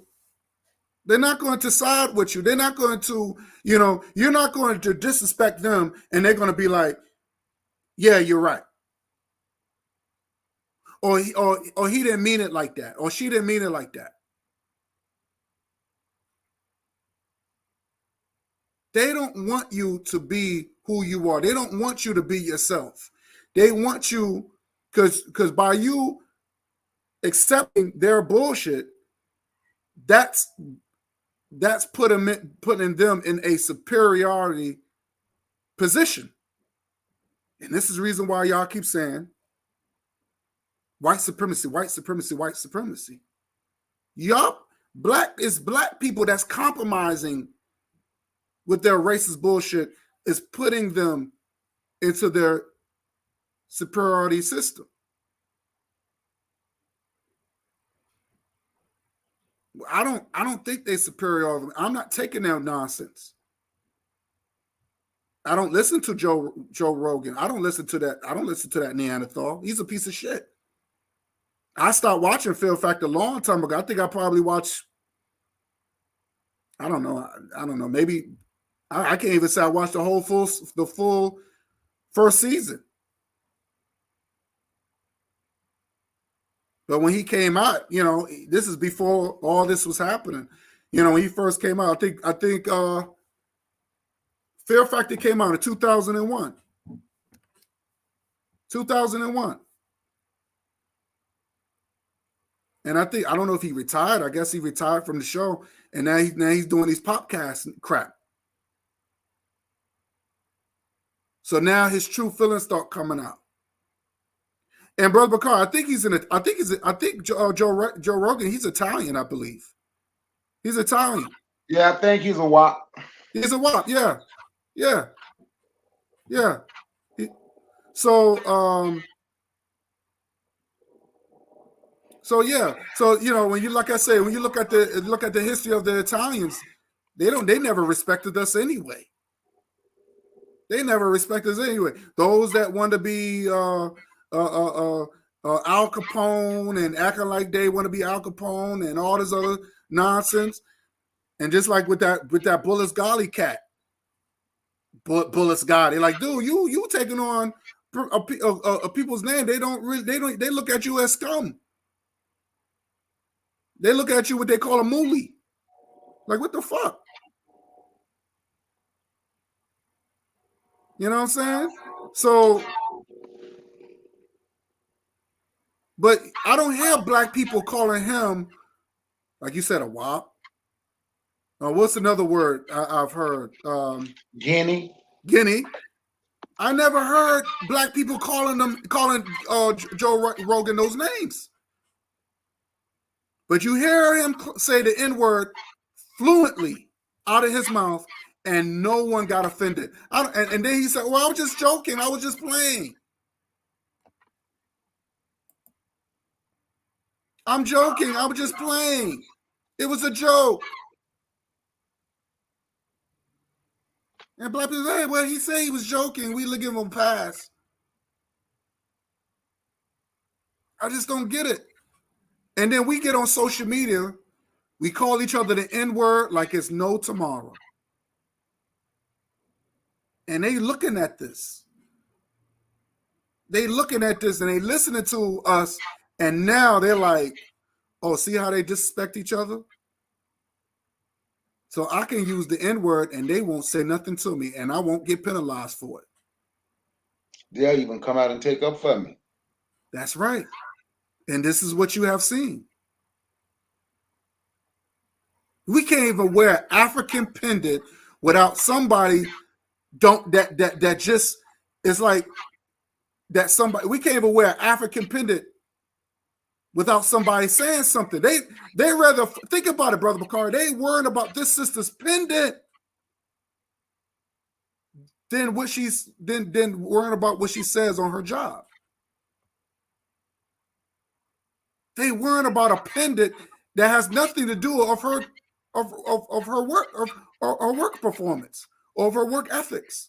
side with you. They're not going to, you're not going to disrespect them, and they're going to be like, yeah, you're right. Or he didn't mean it like that, or she didn't mean it like that. They don't want you to be who you are. They don't want you to be yourself. They want you, because by you accepting their bullshit, that's putting them in a superiority position. And this is the reason why y'all keep saying white supremacy, white supremacy, white supremacy. Yup, black people that's compromising with their racist bullshit is putting them into their superiority system. I don't think they're superior. I'm not taking their nonsense. I don't listen to Joe Rogan. I don't listen to that Neanderthal. He's a piece of shit. I stopped watching Fear Factor a long time ago. I think I probably watched, I don't know, maybe I can't even say I watched the full first season. But when he came out, this is before all this was happening. When he first came out, I think Fear Factor came out in 2001. 2001. And I don't know if he retired. I guess he retired from the show, and now he's doing these popcast crap. So now his true feelings start coming out. And Brother Bakar, I think Joe Rogan, he's Italian, I believe. He's Italian. Yeah, I think he's a WAP. He's a WAP, yeah. Yeah. Yeah. So yeah. So when you like I say, when you look at the history of the Italians, they never respected us anyway. They never respected us anyway. Those that want to be Al Capone and acting like they want to be Al Capone and all this other nonsense. And just like with that Bullis Ghali cat, Bullis Ghali, like, dude, you taking on a people's name. They look at you as scum. They look at you what they call a moolie. Like, what the fuck? You know what I'm saying? So, but I don't hear black people calling him, like you said, a WAP. What's another word I've heard? Guinea. I never heard black people calling Joe Rogan those names. But you hear him say the N-word fluently out of his mouth, and no one got offended. And then he said, well, I was just joking. I was just playing. I'm joking. I was just playing. It was a joke. And black people say, hey, well, he said he was joking. We give him a pass. I just don't get it. And then we get on social media. We call each other the N-word like it's no tomorrow. And they looking at this. They looking at this and they listening to us. And now they're like, oh, see how they disrespect each other? So I can use the N-word and they won't say nothing to me and I won't get penalized for it. They'll even come out and take up for me. That's right. And this is what you have seen. We can't even wear African pendant without somebody that just is like that somebody. We can't even wear African pendant without somebody saying something. They rather think about it, Brother Bakari. They worrying about this sister's pendant than worrying about what she says on her job. They worrying about a pendant that has nothing to do of her work performance or of her work ethics.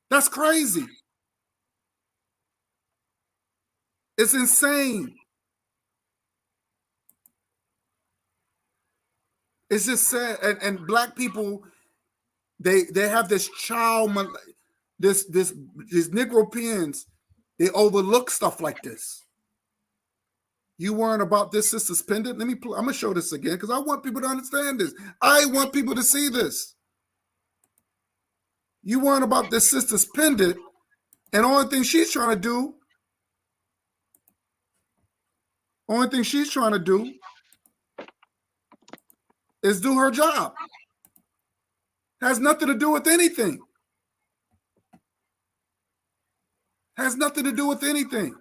That's crazy. It's insane. It's just sad. And black people, they have this these Negropeans, they overlook stuff like this. You weren't about this sister's pendant. I'm gonna show this again because I want people to understand this. I want people to see this. You weren't about this sister's pendant, and only thing she's trying to do is do her job. Has nothing to do with anything. Has nothing to do with anything.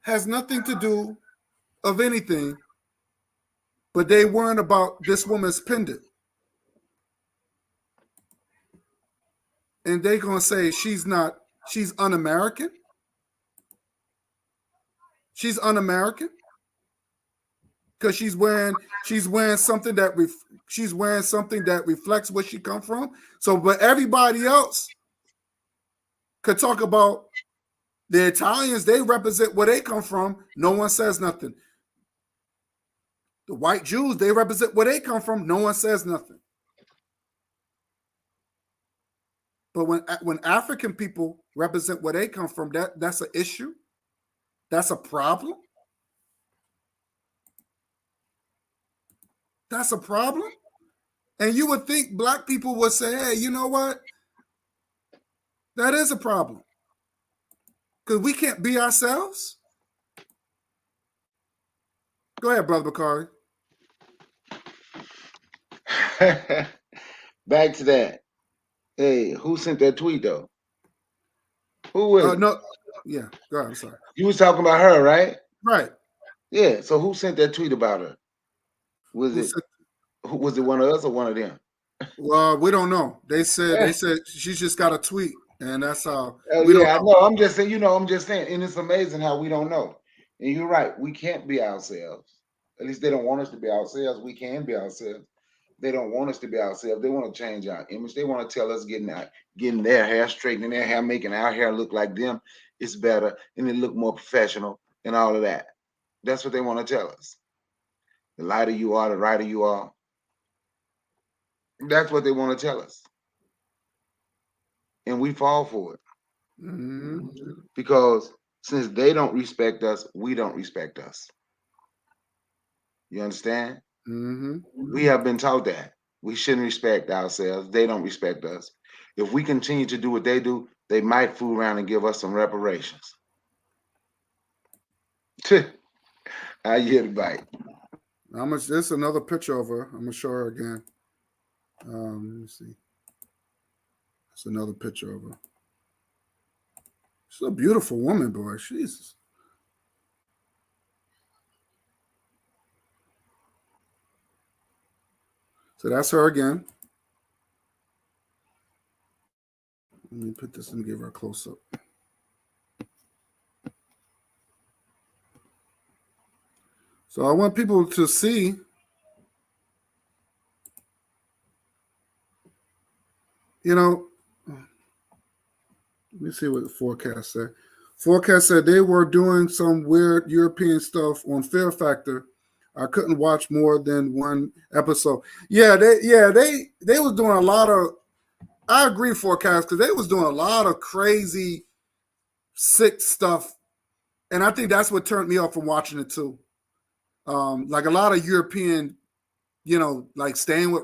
Has nothing to do of anything, but they weren't about this woman's pendant. And they're going to say she's un-American. She's un-American because she's wearing something that reflects where she come from. So, but everybody else could talk about the Italians. They represent where they come from. No one says nothing. The white Jews, they represent where they come from. No one says nothing. But when African people represent where they come from, that's an issue. That's a problem. That's a problem. And you would think black people would say, hey, you know what? That is a problem. Because we can't be ourselves. Go ahead, Brother Bakari. Back to that. Hey, who sent that tweet though? Who was it? No, yeah, go ahead. I'm sorry. You was talking about her, right? Right. Yeah. So who sent that tweet about her? Was it one of us or one of them? Well, we don't know. They said she just got a tweet, and that's how. Oh we yeah, I don't know. I'm just saying. I'm just saying, and it's amazing how we don't know. And you're right. We can't be ourselves. At least they don't want us to be ourselves. We can be ourselves. They don't want us to be ourselves. They want to change our image. They want to tell us getting their hair, straightening their hair, making our hair look like them is better, and it look more professional, and all of that. That's what they want to tell us. The lighter you are, the brighter you are. That's what they want to tell us. And we fall for it. Mm-hmm. Because since they don't respect us, we don't respect us. You understand? Mm-hmm. We have been taught that. We shouldn't respect ourselves. They don't respect us. If we continue to do what they do, they might fool around and give us some reparations. I hear the bite. There's another picture of her. I'm gonna show her again. Let me see. It's another picture of her. She's a beautiful woman, boy. Jesus. So that's her again. Let me put this and give her a close up. So I want people to see. Let me see what the forecast said. Forecast said they were doing some weird European stuff on Fear Factor. I couldn't watch more than one episode. Yeah, they was doing a lot of. I agree, forecast, because they was doing a lot of crazy, sick stuff, and I think that's what turned me off from watching it too. Like a lot of European, like staying with.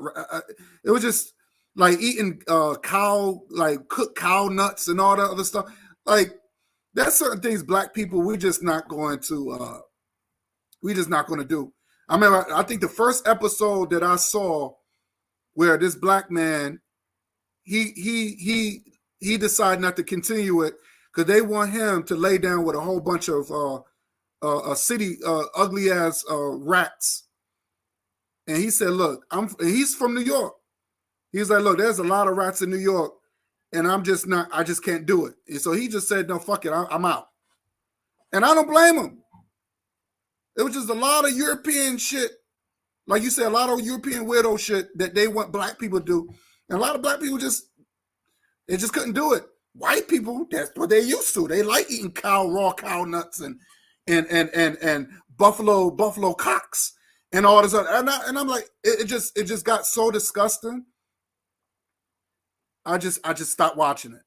It was just like eating cow, like cooked cow nuts and all that other stuff. Like there's certain things black people we're just not going to do. I mean, I think the first episode that I saw where this black man he decided not to continue it because they want him to lay down with a whole bunch of city ugly ass rats. And he said, "Look, he's from New York. He's like, look, there's a lot of rats in New York, and I just can't do it." And so he just said, "No, fuck it, I'm out." And I don't blame him. It was just a lot of European shit, like you said, a lot of European weirdo shit that they want black people to do, and a lot of black people just couldn't do it. White people, that's what they used to. They like eating raw cow nuts and buffalo cocks and all this other. And I'm like, it just got so disgusting. I just stopped watching it.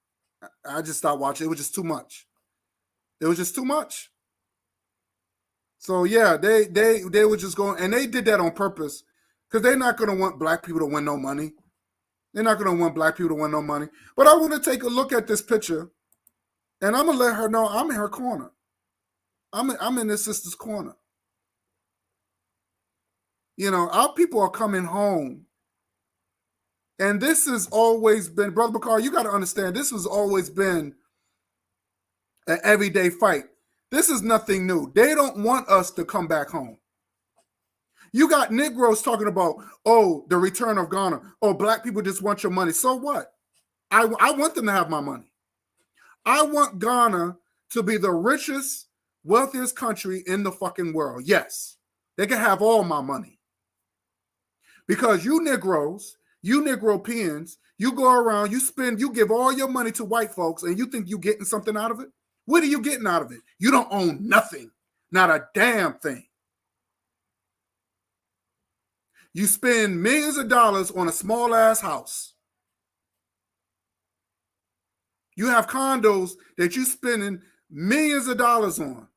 I just stopped watching. It was just too much. It was just too much. So yeah, they were just going, and they did that on purpose because they're not going to want black people to win no money. They're not going to want black people to win no money. But I want to take a look at this picture, and I'm gonna let her know I'm in her corner. I'm in this sister's corner. Our people are coming home. And this has always been, Brother Bakar, you got to understand, this has always been an everyday fight. This is nothing new. They don't want us to come back home. You got Negroes talking about, oh, the return of Ghana. Oh, black people just want your money. So what? I want them to have my money. I want Ghana to be the richest, wealthiest country in the fucking world. Yes, they can have all my money. Because you Negroes, you Negropeans, you go around, you give all your money to white folks, and you think you're getting something out of it? What are you getting out of it? You don't own nothing. Not a damn thing. You spend millions of dollars on a small ass house. You have condos that you're spending millions of dollars on.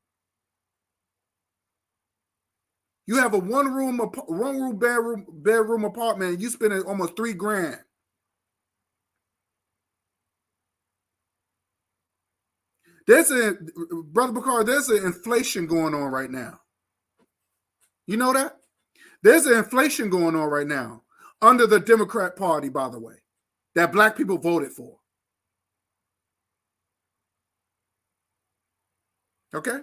You have a one room bedroom apartment, and you spending almost $3,000. Brother Bakar, there's an inflation going on right now. You know that? There's an inflation going on right now under the Democrat Party, by the way, that black people voted for. Okay?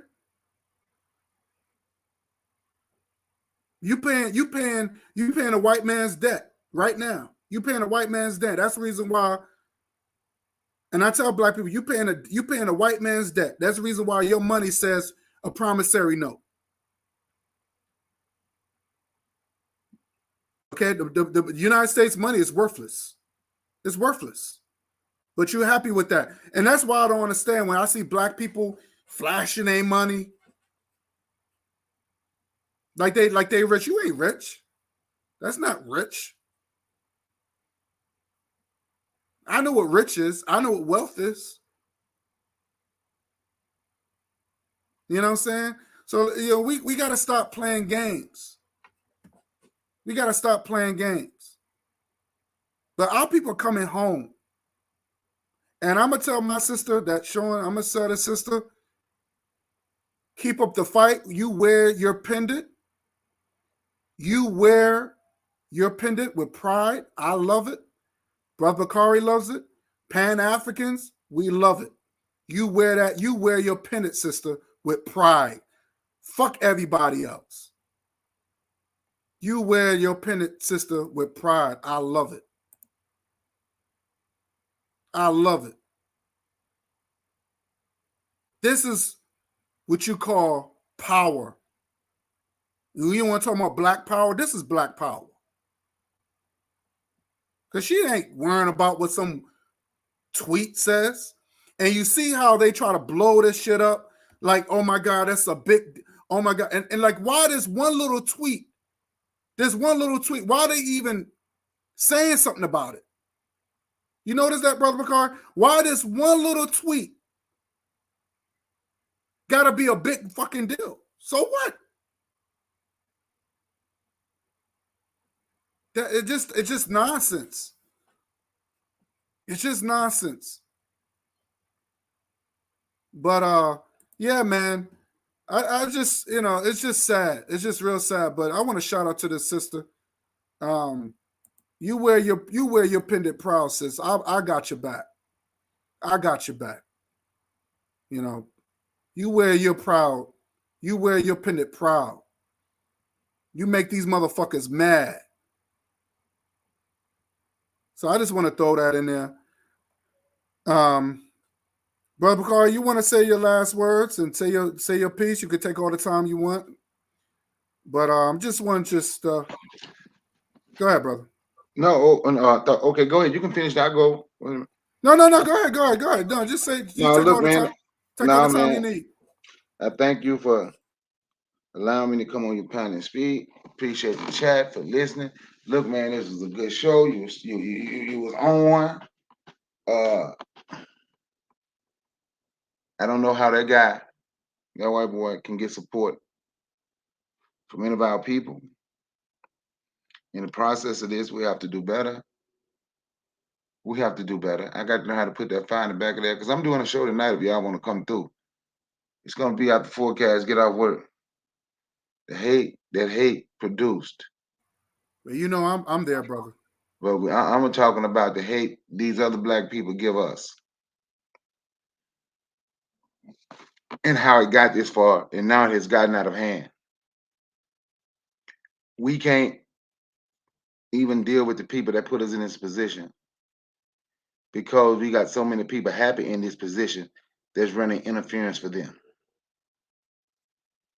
You paying a white man's debt right now. You paying a white man's debt. That's the reason why. And I tell black people, you paying a white man's debt. That's the reason why your money says a promissory note. Okay, the United States money is worthless. It's worthless. But you're happy with that. And that's why I don't understand when I see black people flashing their money. Like they rich. You ain't rich. That's not rich. I know what rich is. I know what wealth is. You know what I'm saying? So, you know, we got to stop playing games. We got to stop playing games. But our people are coming home. And I'm going to tell my sister that showing, I'm going to tell the sister, keep up the fight. You wear your pendant. You wear your pendant with pride. I love it. Brother Bakari loves it. Pan-Africans, we love it. You wear that. You wear your pendant, sister, with pride. Fuck everybody else. You wear your pendant, sister, with pride. I love it. I love it. This is what you call power. You want to talk about black power? This is black power. Because she ain't worrying about what some tweet says. And you see how they try to blow this shit up? Like, oh my God, that's a big, oh my God. And like, why this one little tweet? This one little tweet, why are they even saying something about it? You notice that, Brother Bakar? Why this one little tweet gotta be a big fucking deal? So what? It's just nonsense. It's just nonsense. But yeah, man. I just, you know, it's just sad. It's just real sad. But I want to shout out to this sister. You wear your pendant proud, sis. I got your back. I got your back. You know, you wear your proud. You wear your pendant proud. You make these motherfuckers mad. So I just want to throw that in there. Brother Bakar, you want to say your last words and say your piece? You could take all the time you want. But just want to go ahead, brother. No, okay, go ahead. You can finish that. I'll go. No, go ahead. No, just say. No, look, man. Take all the time you need. I thank you for allowing me to come on your panel and speak. Appreciate the chat for listening. Look, man, this was a good show. You was on one. I don't know how that white boy, can get support from any of our people. In the process of this, we have to do better. We have to do better. I got to know how to put that fire in the back of there because I'm doing a show tonight if y'all want to come through. It's going to be out the forecast. Get off work. The hate that hate produced. Well, you know I'm there, brother. But I'm talking about the hate these other black people give us. And how it got this far, and now it has gotten out of hand. We can't even deal with the people that put us in this position because we got so many people happy in this position that's running interference for them.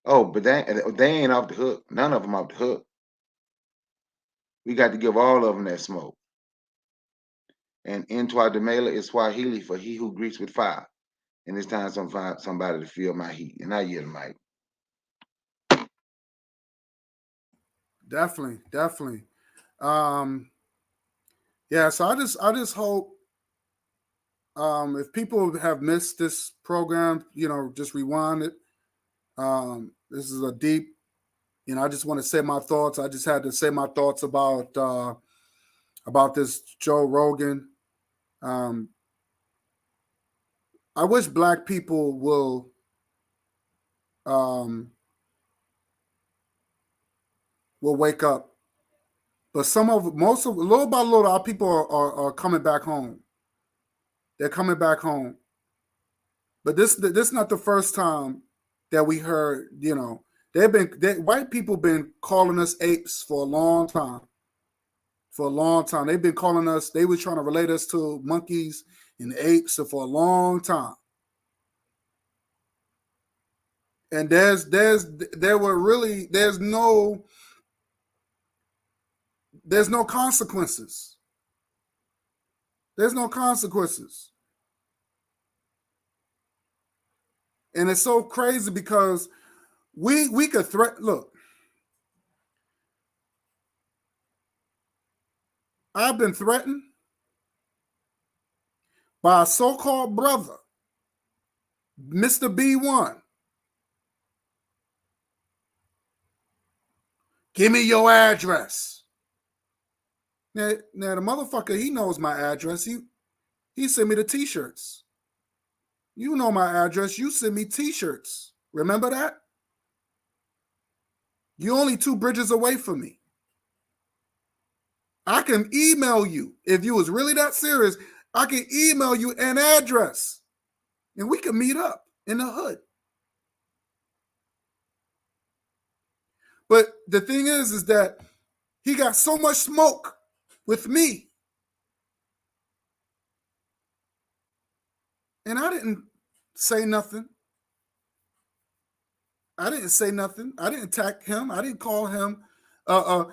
Oh, but they ain't off the hook. None of them off the hook. We got to give all of them that smoke. And Intwa Demela is Swahili for he who greets with fire. And it's time somebody to feel my heat. And I yield the mic. Definitely. Yeah, so I just hope if people have missed this program, you know, just rewind it. This is a deep, you know, I just want to say my thoughts. I just had to say my thoughts about this Joe Rogan. I wish black people will wake up. But little by little, our people are coming back home. They're coming back home. But this is not the first time that we heard, white people been calling us apes for a long time. For a long time. They've been calling us, they were trying to relate us to monkeys and apes for a long time. And there's no consequences. There's no consequences. And it's so crazy because we could look. I've been threatened by a so-called brother, Mr. B1. Give me your address. Now the motherfucker, he knows my address. He sent me the t-shirts. You know my address. You send me t-shirts. Remember that? You're only 2 bridges away from me. I can email you. If you was really that serious, I can email you an address. And we can meet up in the hood. But the thing is that he got so much smoke with me. And I didn't say nothing. I didn't say nothing. I didn't attack him. I didn't call him, I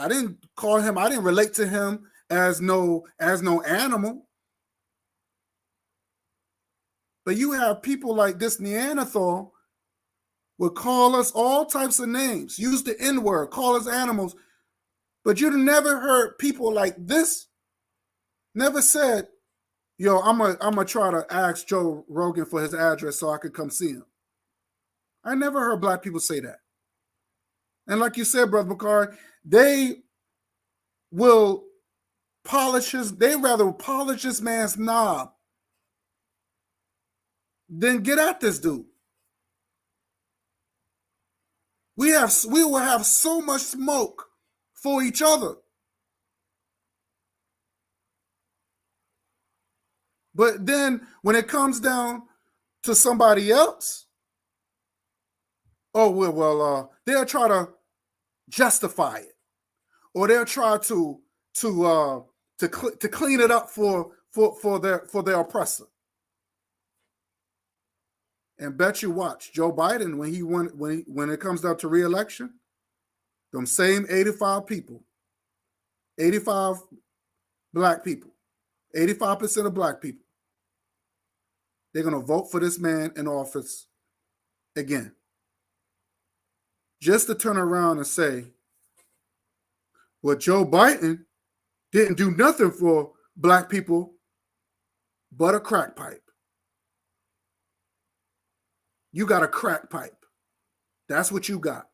didn't call him. I didn't relate to him as no animal. But you have people like this Neanderthal would call us all types of names, use the N-word, call us animals. But you never heard people like this, never said, yo, I'm gonna try to ask Joe Rogan for his address so I could come see him. I never heard black people say that. And like you said, Brother Bakari, they will rather polish this man's knob than get at this dude. We will have so much smoke for each other. But then when it comes down to somebody else, they'll try to justify it, or they'll try to clean it up for their oppressor. And bet you watch Joe Biden when it comes down to re-election, them same 85 people, 85 black people, 85% of black people, they're going to vote for this man in office again. Just to turn around and say, well, Joe Biden didn't do nothing for black people but a crack pipe. You got a crack pipe. That's what you got.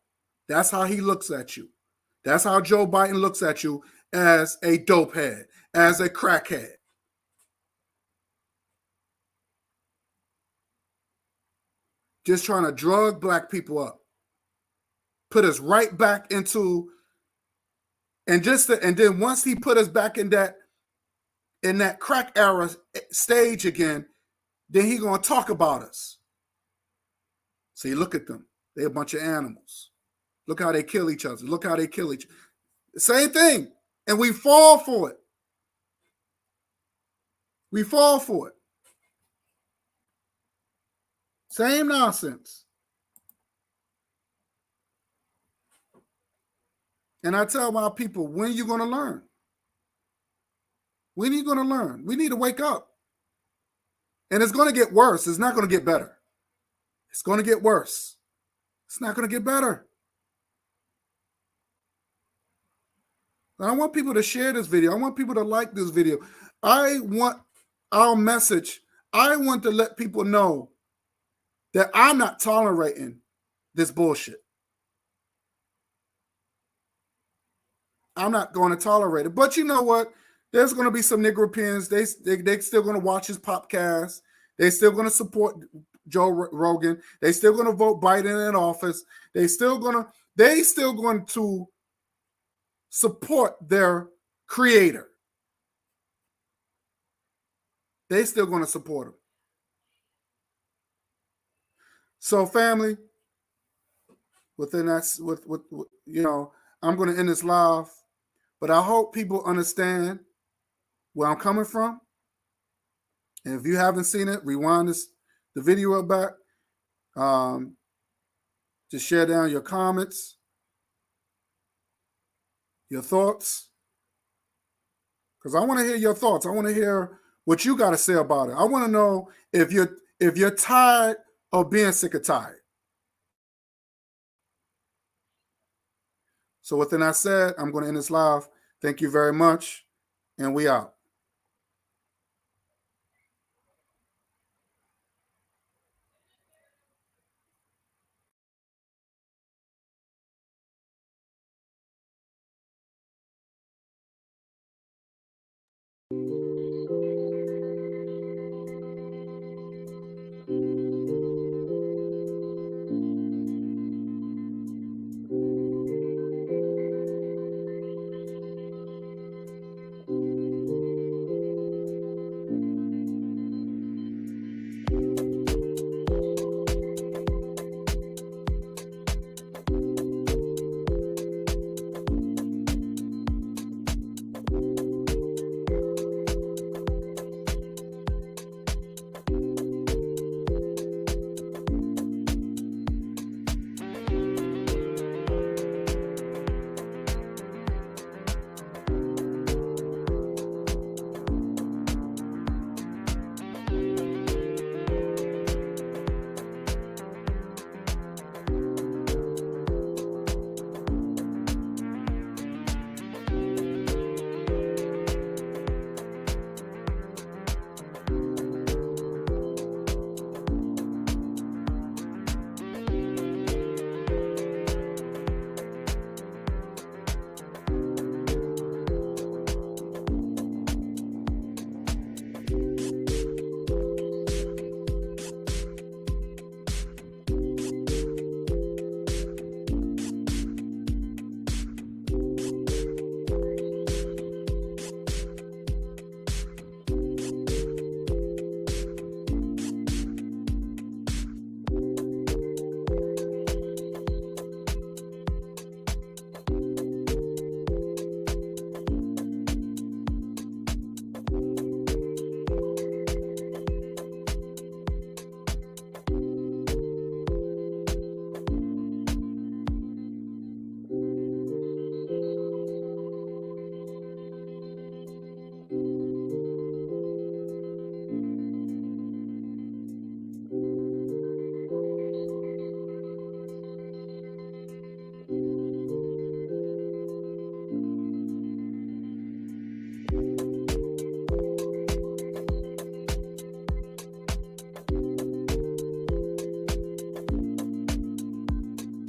That's how he looks at you. That's how Joe Biden looks at you, as a dope head, as a crackhead. Just trying to drug black people up. Put us right back into, and then once he put us back in that crack era stage again, then he gonna talk about us. See, look at them. They're a bunch of animals. Look how they kill each other. Look how they kill each other. Same thing. And we fall for it. We fall for it. Same nonsense. And I tell my people, when are you going to learn? When are you going to learn? We need to wake up. And it's going to get worse. It's not going to get better. It's going to get worse. It's not going to get better. I want people to share this video. I want people to like this video. I want our message. I want to let people know that I'm not tolerating this bullshit. I'm not going to tolerate it. But you know what? There's going to be some nigger pins. They still going to watch his podcast. They still going to support Joe Rogan. They still going to vote Biden in office. They still going to support their creator. They still going to support him. So, family, within that, with you know, I'm going to end this live, but I hope people understand where I'm coming from. And if you haven't seen it, rewind the video back. Just share down your comments, your thoughts, because I want to hear your thoughts. I want to hear what you got to say about it. I want to know if you're tired of being sick or tired. So with that said, I'm going to end this live. Thank you very much, and we out.